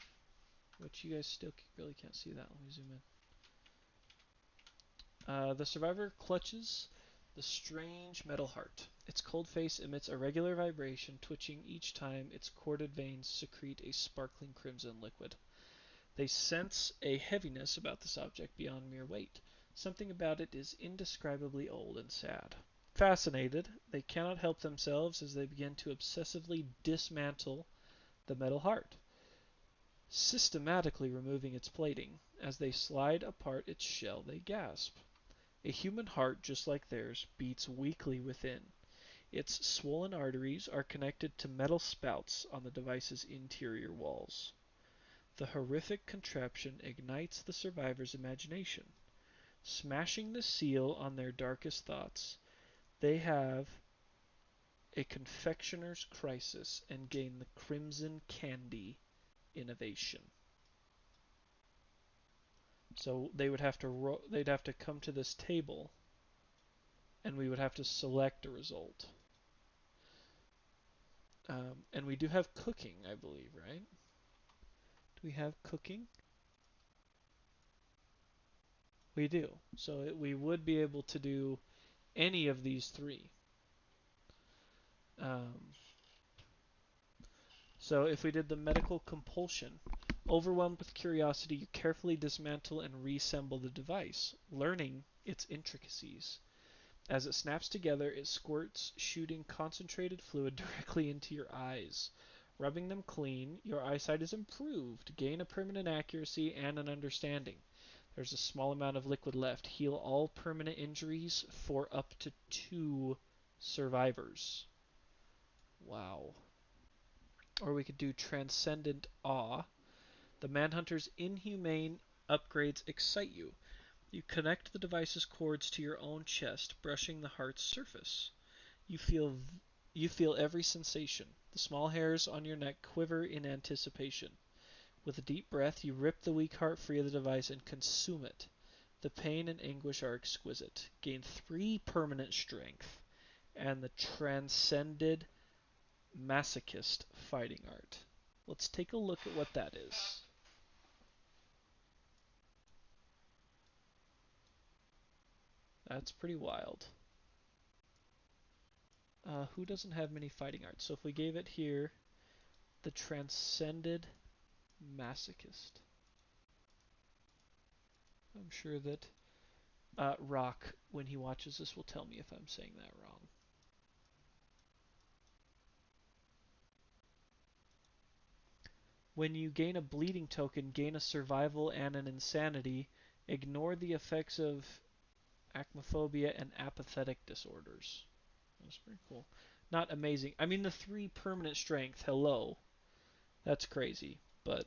Speaker 1: which you guys still really can't see that. Let me zoom in. The survivor clutches the strange metal heart. Its cold face emits a regular vibration, twitching each time its corded veins secrete a sparkling crimson liquid. They sense a heaviness about this object beyond mere weight. Something about it is indescribably old and sad. Fascinated, they cannot help themselves as they begin to obsessively dismantle the metal heart, systematically removing its plating. As they slide apart its shell, they gasp. A human heart, just like theirs, beats weakly within. Its swollen arteries are connected to metal spouts on the device's interior walls. The horrific contraption ignites the survivor's imagination. Smashing the seal on their darkest thoughts, they have a confectioner's crisis and gain the Crimson Candy innovation. So they'd have to come to this table, and we would have to select a result. And we do have cooking, I believe, right? Do we have cooking? We do. So we would be able to do any of these 3. So if we did the medical compulsion, overwhelmed with curiosity, you carefully dismantle and reassemble the device, learning its intricacies. As it snaps together, it squirts, shooting concentrated fluid directly into your eyes. Rubbing them clean, your eyesight is improved, gain a permanent accuracy and an understanding. There's a small amount of liquid left. Heal all permanent injuries for up to 2 survivors. Wow. Or we could do Transcendent Awe. The Manhunter's inhumane upgrades excite you. You connect the device's cords to your own chest, brushing the heart's surface. You feel every sensation. The small hairs on your neck quiver in anticipation. With a deep breath, you rip the weak heart free of the device and consume it. The pain and anguish are exquisite. Gain 3 permanent strength, and the Transcended Masochist fighting art. Let's take a look at what that is. That's pretty wild. Who doesn't have many fighting arts? So if we gave it here, the Transcended Masochist. I'm sure that Rock, when he watches this, will tell me if I'm saying that wrong. When you gain a bleeding token, gain a survival and an insanity. Ignore the effects of acrophobia and apathetic disorders. That's pretty cool. Not amazing. I mean, the 3 permanent strength, hello. That's crazy. But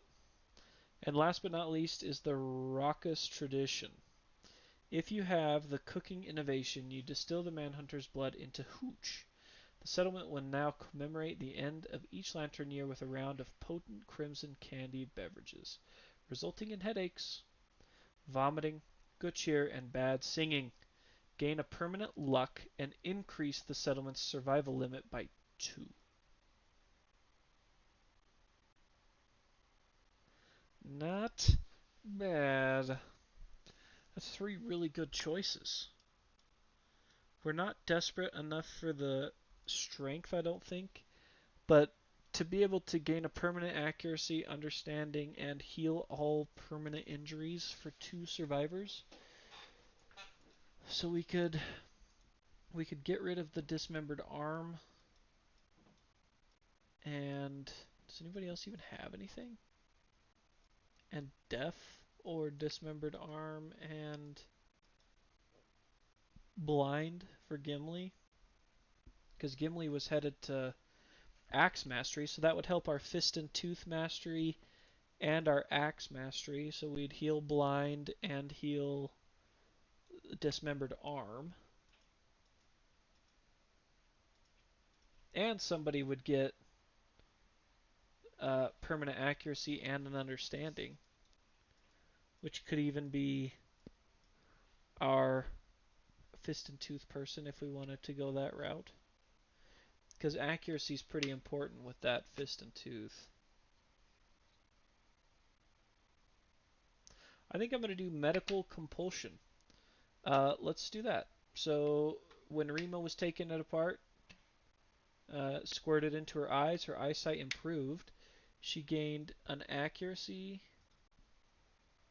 Speaker 1: and last but not least is the Raucous Tradition. If you have the cooking innovation, you distill the Manhunter's blood into hooch. The settlement will now commemorate the end of each lantern year with a round of potent crimson candied beverages, resulting in headaches, vomiting, good cheer, and bad singing. Gain a permanent luck and increase the settlement's survival limit by 2. Not bad. That's 3 really good choices. We're not desperate enough for the strength, I don't think, but to be able to gain a permanent accuracy, understanding, and heal all permanent injuries for 2 survivors. So we could get rid of the dismembered arm. And does anybody else even have anything? And deaf or dismembered arm and blind for Gimli, because Gimli was headed to Axe Mastery, so that would help our Fist and Tooth Mastery and our Axe Mastery. So we'd heal blind and heal dismembered arm. And somebody would get permanent accuracy and an understanding, which could even be our Fist and Tooth person if we wanted to go that route. Because accuracy is pretty important with that Fist and Tooth. I think I'm going to do Medical Compulsion. Let's do that. So when Rima was taking it apart, squirted into her eyes, her eyesight improved. She gained an accuracy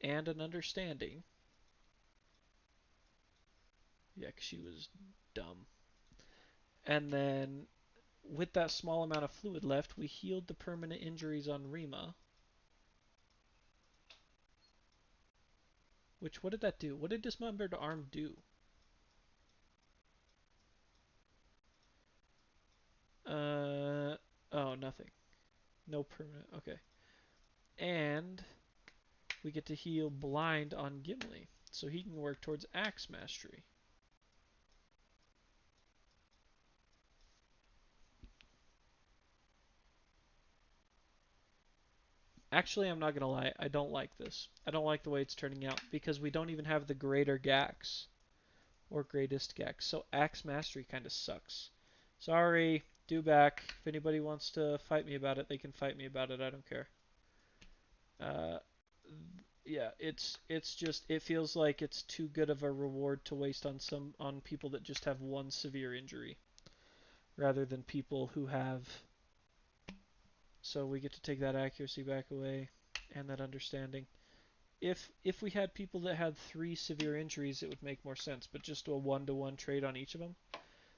Speaker 1: and an understanding. Yeah, because she was dumb. And then with that small amount of fluid left, we healed the permanent injuries on Rima. Which, what did that do? What did Dismembered Arm do? Oh, nothing. No permanent. Okay. And we get to heal Blind on Gimli, so he can work towards Axe Mastery. Actually, I'm not going to lie. I don't like this. I don't like the way it's turning out because we don't even have the Greater Gax or Greatest Gax. So Axe Mastery kind of sucks. Sorry, do back. If anybody wants to fight me about it, they can fight me about it. I don't care. Uh, yeah, it's just it feels like it's too good of a reward to waste on people that just have one severe injury rather than people who have. So we get to take that accuracy back away and that understanding. If we had people that had 3 severe injuries, it would make more sense, but just a 1-to-1 trade on each of them.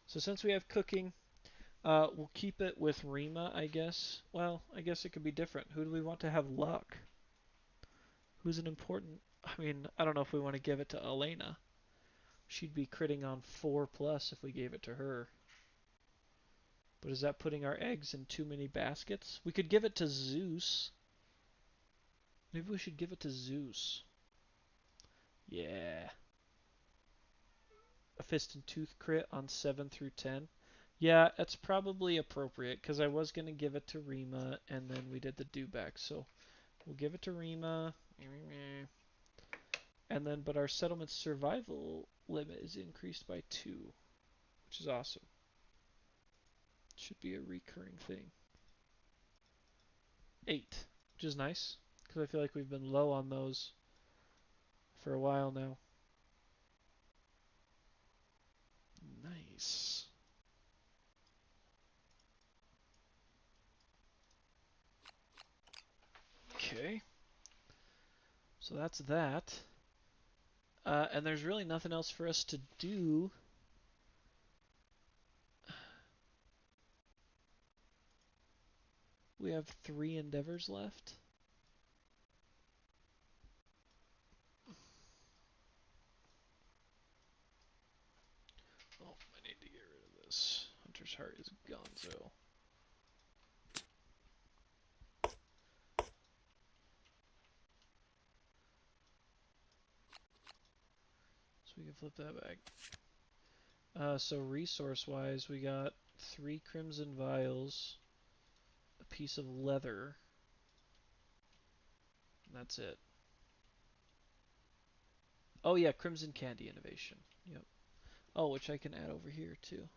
Speaker 1: So since we have cooking, we'll keep it with Rima, I guess. Well, I guess it could be different. Who do we want to have luck? Who's an important... I mean, I don't know if we want to give it to Elena. She'd be critting on 4+ if we gave it to her. But is that putting our eggs in too many baskets? We could give it to Zeus. Maybe we should give it to Zeus. Yeah. A Fist and Tooth crit on 7 through 10. Yeah, that's probably appropriate because I was going to give it to Rima and then we did the do back. So we'll give it to Rima. And then, but our settlement survival limit is increased by 2, which is awesome. Should be a recurring thing. 8, which is nice, because I feel like we've been low on those for a while now. Nice. Okay. So that's that. And there's really nothing else for us to do. We have 3 endeavors left. Oh, I need to get rid of this. Hunter's Heart is gonzo. So we can flip that back. So resource-wise, we got 3 Crimson Vials, a piece of leather, and that's it. Oh yeah, Crimson Candy Innovation. Yep. Oh, which I can add over here too.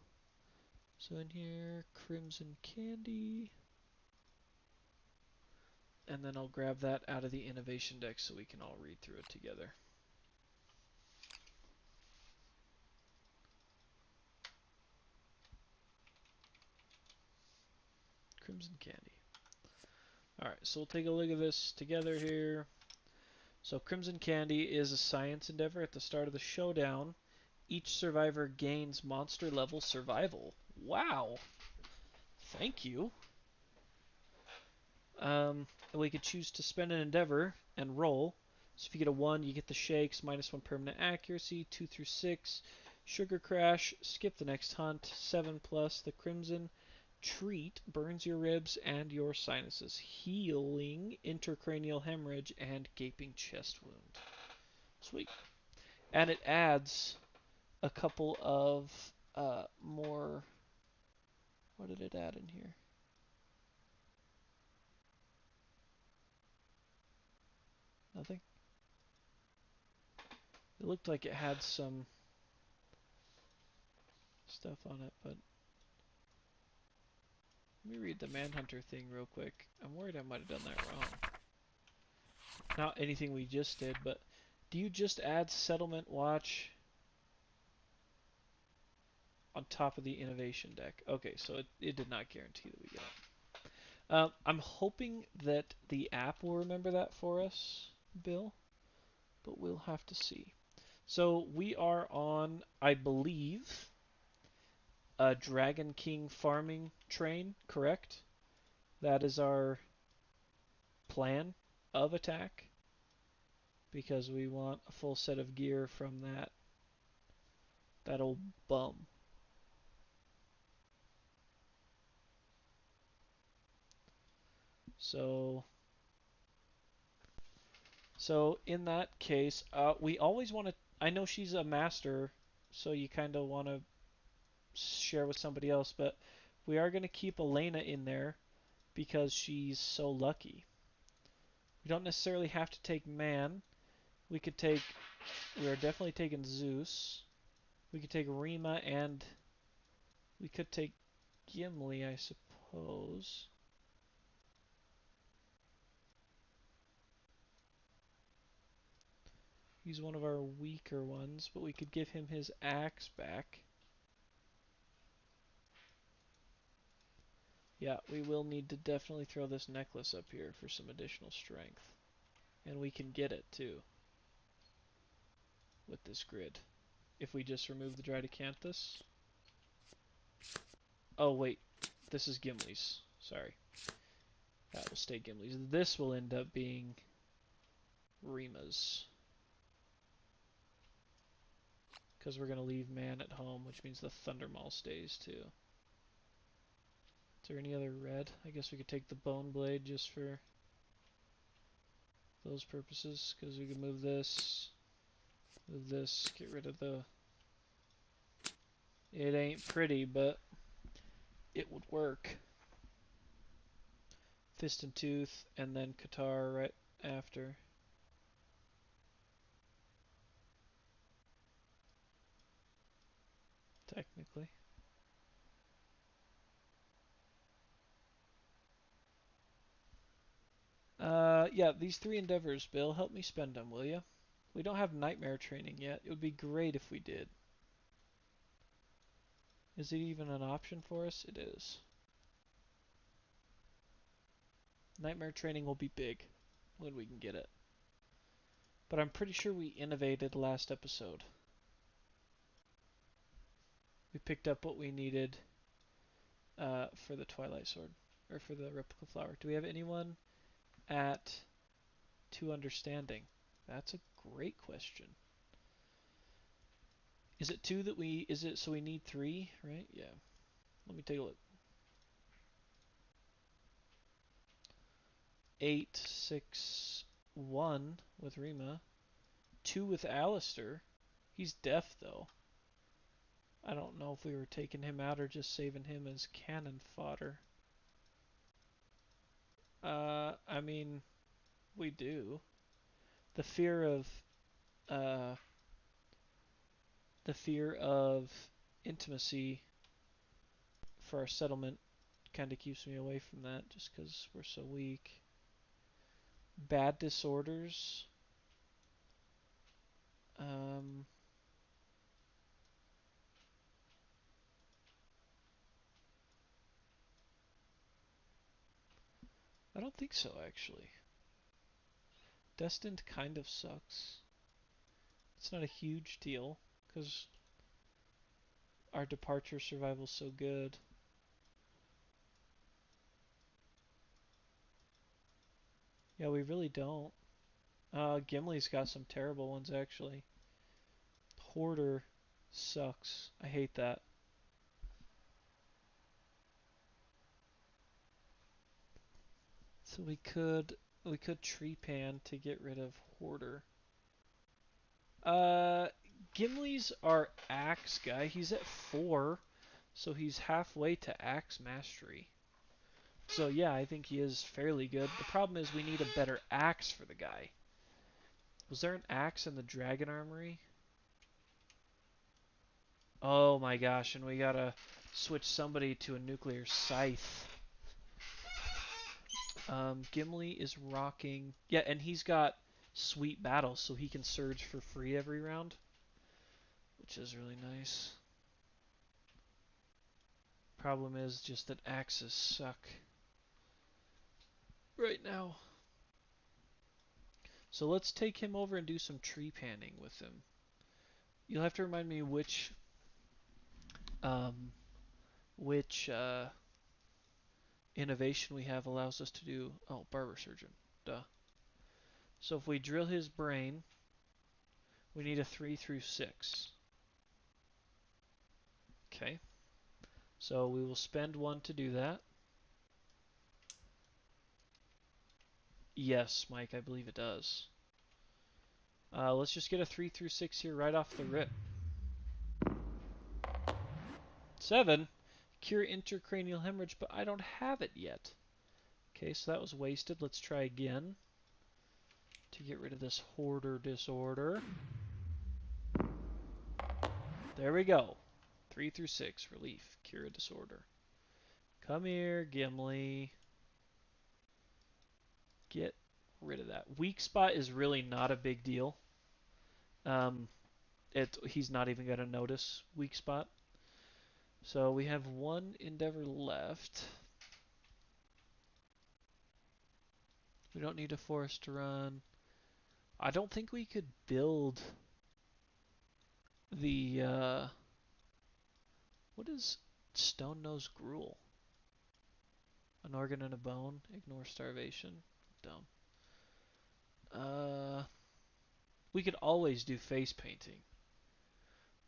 Speaker 1: So in here, Crimson Candy. And then I'll grab that out of the innovation deck so we can all read through it together. Crimson Candy. Alright, so we'll take a look at this together here. So Crimson Candy is a science endeavor at the start of the showdown. Each survivor gains monster level survival. Wow! Thank you. We could choose to spend an endeavor and roll. So if you get a 1, you get the shakes, -1 permanent accuracy, 2 through 6. Sugar Crash, skip the next hunt, 7 plus. The Crimson Treat burns your ribs and your sinuses, healing intracranial hemorrhage and gaping chest wound. Sweet. And it adds a couple of more. What did it add in here? Nothing? It looked like it had some stuff on it, but let me read the Manhunter thing real quick. I'm worried I might have done that wrong. Not anything we just did, but do you just add Settlement Watch on top of the Innovation deck? Okay, so it did not guarantee that we get it. I'm hoping that the app will remember that for us, Bill, but we'll have to see. So we are on, I believe, a Dragon King farming train, correct? That is our plan of attack, because we want a full set of gear from that old bum. So in that case, we always want to. I know she's a master, so you kind of want to share with somebody else, but we are going to keep Elena in there because she's so lucky. We don't necessarily have to take Man. We could take. We are definitely taking Zeus. We could take Rima, and we could take Gimli, I suppose. He's one of our weaker ones, but we could give him his axe back. Yeah, we will need to definitely throw this necklace up here for some additional strength. And we can get it, too, with this grid. If we just remove the Dridecanthus. Oh, wait. This is Gimli's. Sorry. That will stay Gimli's. This will end up being Rima's. Because we're going to leave Man at home, which means the Thundermaul stays, too. Is there any other red? I guess we could take the Bone Blade just for those purposes, because we can move this, get rid of the... It ain't pretty, but it would work. Fist and Tooth, and then Qatar right after. Technically. Yeah, these 3 endeavors, Bill, help me spend them, will you? We don't have nightmare training yet. It would be great if we did. Is it even an option for us? It is. Nightmare training will be big when we can get it. But I'm pretty sure we innovated last episode. We picked up what we needed for the Twilight Sword, or for the Replica Flower. Do we have anyone at 2 understanding? That's a great question. Is it 2 that we, is it so we need 3, right? Yeah. Let me take a look. 8, 6, 1 with Rima. 2 with Alistair. He's deaf though. I don't know if we were taking him out or just saving him as cannon fodder. I mean, we do. The fear of, uh, the fear of intimacy for our settlement kind of keeps me away from that just because we're so weak. Bad disorders. Um, I don't think so, actually. Destined kind of sucks. It's not a huge deal because our departure survival's so good. Yeah, we really don't. Gimli's got some terrible ones, actually. Hoarder sucks. I hate that. So we could tree pan to get rid of Hoarder. Uh, Gimli's our axe guy. He's at 4, so he's halfway to axe mastery. So yeah, I think he is fairly good. The problem is we need a better axe for the guy. Was there an axe in the dragon armory? Oh my gosh, and we gotta switch somebody to a nuclear scythe. Gimli is rocking. Yeah, and he's got sweet battles, so he can surge for free every round, which is really nice. Problem is just that axes suck right now. So let's take him over and do some tree panning with him. You'll have to remind me um, which innovation we have allows us to do. Oh, barber surgeon. Duh. So if we drill his brain, we need a 3 through 6. Okay. So we will spend 1 to do that. Yes, Mike, I believe it does. Let's just get a 3 through 6 here right off the rip. 7. Cure intracranial hemorrhage, but I don't have it yet. Okay, so that was wasted. Let's try again to get rid of this hoarder disorder. There we go. 3 through 6. Relief. Cure a disorder. Come here, Gimli. Get rid of that. Weak spot is really not a big deal. He's not even going to notice weak spot. So we have 1 endeavor left. We don't need a forest to run. I don't think we could build the what is stone nose gruel? An organ and a bone. Ignore starvation. Dumb. We could always do face painting.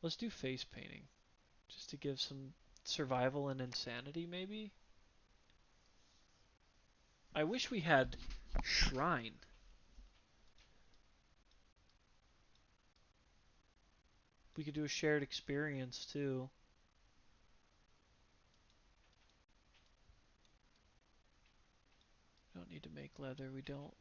Speaker 1: Let's do face painting, just to give some survival and insanity, maybe. I wish we had shrine. We could do a shared experience too. We don't need to make leather. We don't.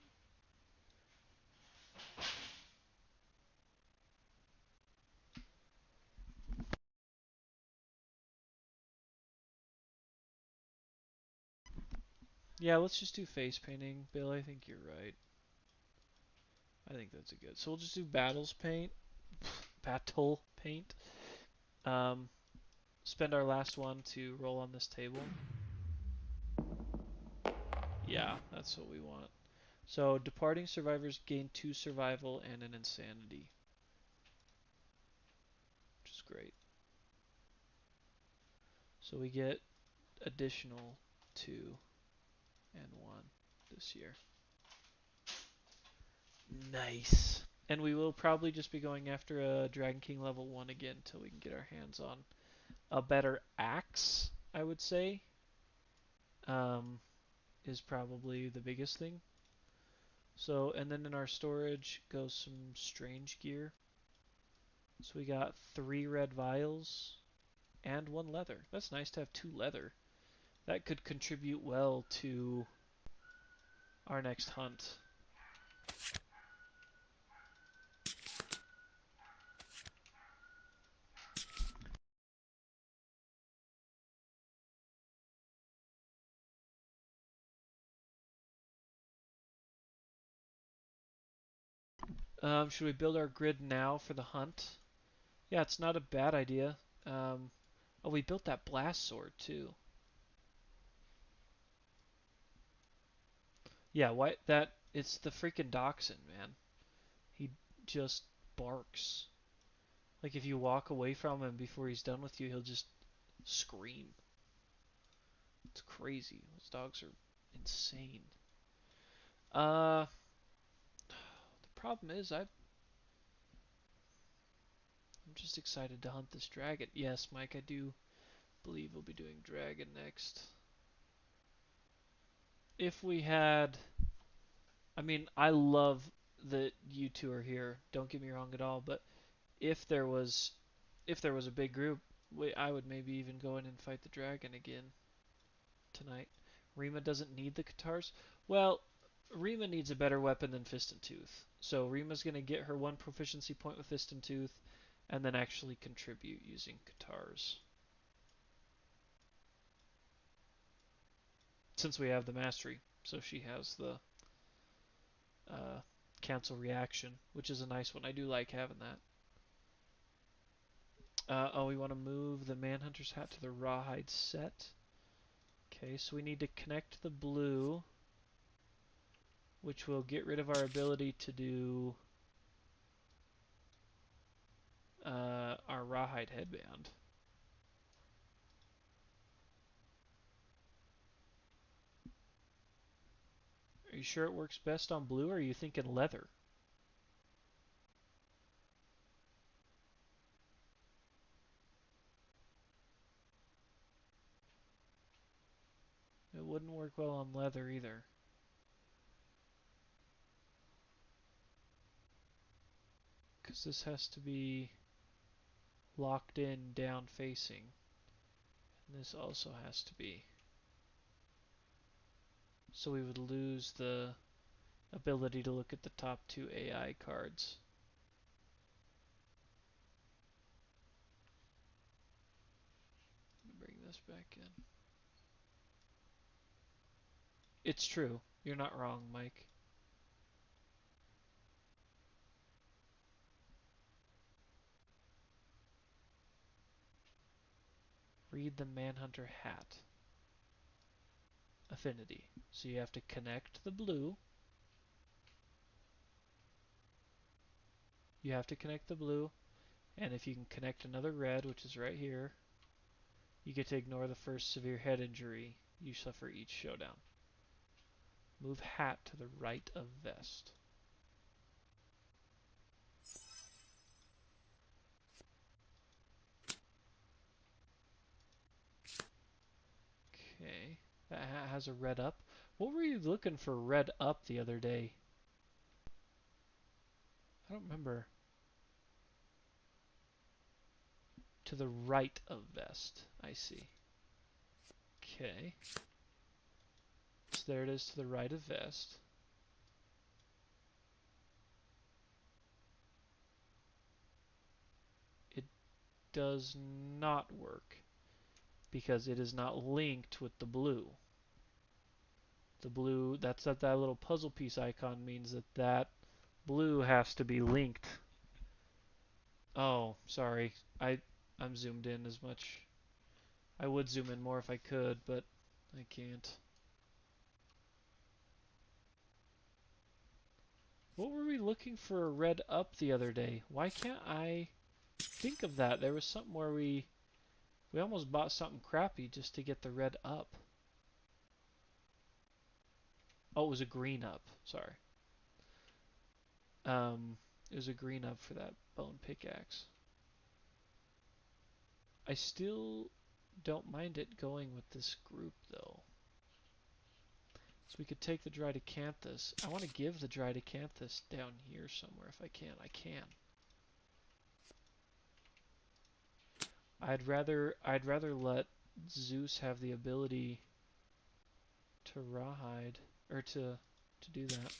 Speaker 1: Yeah, let's just do face painting. Bill, I think you're right. I think that's a good. So we'll just do battles paint. Battle paint. Um, spend our last one to roll on this table. Yeah, that's what we want. So departing survivors gain 2 survival and an insanity, which is great. So we get additional 2 and 1 this year. Nice. And we will probably just be going after a Dragon King level 1 again until we can get our hands on a better axe, I would say. Is probably the biggest thing. So, and then in our storage goes some strange gear. So we got 3 red vials and 1 leather. That's nice to have 2 leather. That could contribute well to our next hunt. Should we build our grid now for the hunt? Yeah, it's not a bad idea. Um, oh, we built that blast sword too. Yeah, why that? It's the freaking dachshund, man. He just barks. Like if you walk away from him before he's done with you, he'll just scream. It's crazy. Those dogs are insane. The problem is I'm just excited to hunt this dragon. Yes, Mike, I do believe we'll be doing dragon next. If we had, I mean, I love that you two are here. Don't get me wrong at all, but if there was a big group, I would maybe even go in and fight the dragon again tonight. Rima doesn't need the Katars. Well, Rima needs a better weapon than Fist and Tooth. So Rima's going to get her 1 proficiency point with Fist and Tooth and then actually contribute using Katars. Since we have the mastery, so she has the uh, cancel reaction, which is a nice one. I do like having that. Oh, we want to move the Manhunter's hat to the Rawhide set. Okay, so we need to connect the blue, which will get rid of our ability to do our Rawhide headband. Are you sure it works best on blue, or are you thinking leather? It wouldn't work well on leather either. Because this has to be locked in down facing. And this also has to be. So we would lose the ability to look at the top 2 AI cards. Bring this back in. It's true. You're not wrong, Mike. Read the Manhunter hat. Affinity. So you have to connect the blue. You have to connect the blue. And if you can connect another red, which is right here, you get to ignore the first severe head injury you suffer each showdown. Move hat to the right of vest. Okay. That hat has a red up. What were you looking for red up the other day? I don't remember. To the right of vest. I see. Okay. So there it is to the right of vest. It does not work because it is not linked with the blue. The blue, that little puzzle piece icon means that Blue has to be linked. Oh, sorry. I'm zoomed in as much. I would zoom in more if I could, but I can't. What were we looking for a red up the other day? Why can't I think of that? There was something where we almost bought something crappy just to get the red up. Oh, it was a green up. Sorry. It was a green up for that bone pickaxe. I still don't mind it going with this group though. So we could take the Drydacanthus. I want to give the Drydacanthus down here somewhere if I can. I can. I'd rather let Zeus have the ability to rawhide or to do that.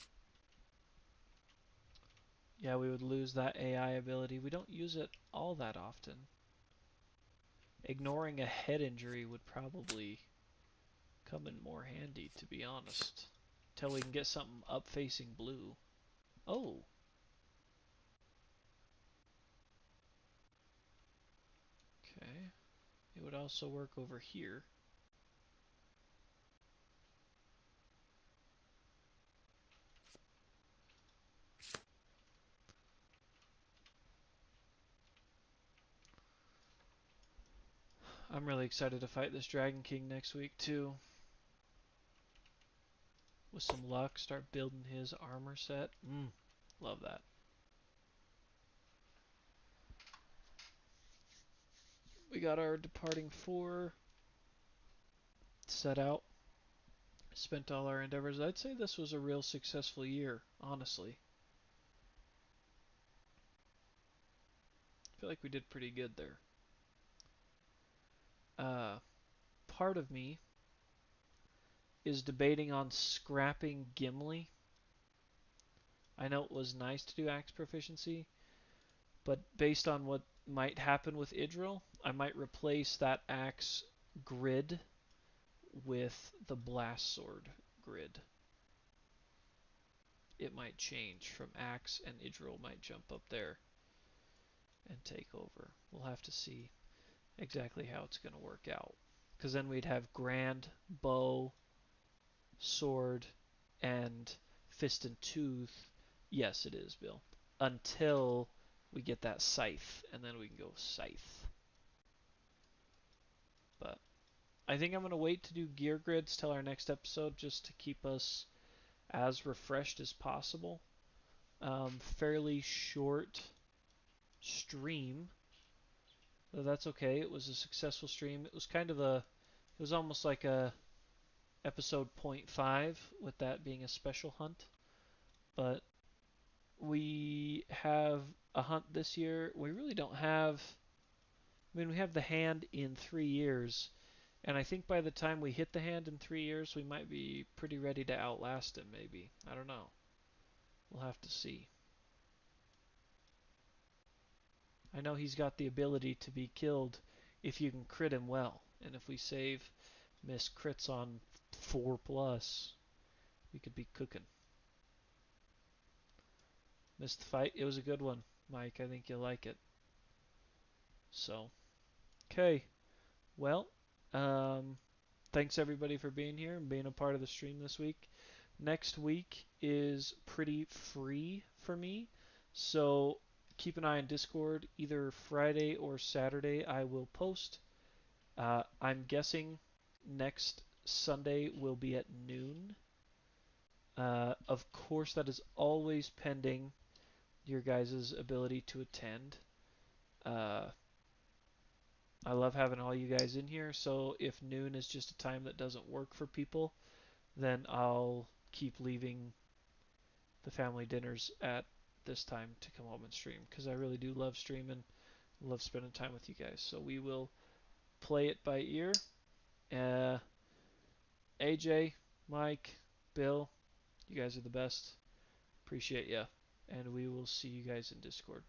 Speaker 1: Yeah, we would lose that AI ability. We don't use it all that often. Ignoring a head injury would probably come in more handy, to be honest. Till we can get something up facing blue. Oh. Okay. It would also work over here. I'm really excited to fight this Dragon King next week too. With some luck, start building his armor set. Love that. We got our departing 4 set out. Spent all our endeavors. I'd say this was a real successful year, honestly. I feel like we did pretty good there. Part of me is debating on scrapping Gimli. I know it was nice to do axe proficiency, but based on what might happen with Idril, I might replace that axe grid with the blast sword grid. It might change from axe and Idril might jump up there and take over. We'll have to see exactly how it's going to work out. Because then we'd have grand, bow, sword, and fist and tooth. Yes, it is, Bill. Until we get that scythe, and then we can go scythe. But I think I'm going to wait to do gear grids till our next episode just to keep us as refreshed as possible. Fairly short stream. But that's okay. It was a successful stream. It was kind of it was almost like a episode 0.5 with that being a special hunt. But we have a hunt this year. We really don't have, I mean, we have the hand in 3 years. And I think by the time we hit the hand in 3 years, we might be pretty ready to outlast him, maybe. I don't know. We'll have to see. I know he's got the ability to be killed if you can crit him well. And if we save miss crits on 4+, we could be cooking. Missed the fight. It was a good one, Mike. I think you'll like it. So, okay. Well, thanks everybody for being here and being a part of the stream this week. Next week is pretty free for me, so keep an eye on Discord. Either Friday or Saturday I will post. I'm guessing next Sunday will be at noon. Of course, that is always pending your guys' ability to attend. I love having all you guys in here, so if noon is just a time that doesn't work for people, then I'll keep leaving the family dinners at this time to come home and stream, because I really do love streaming, love spending time with you guys. So we will play it by ear. AJ, Mike, Bill, you guys are the best. Appreciate ya. And we will see you guys in Discord.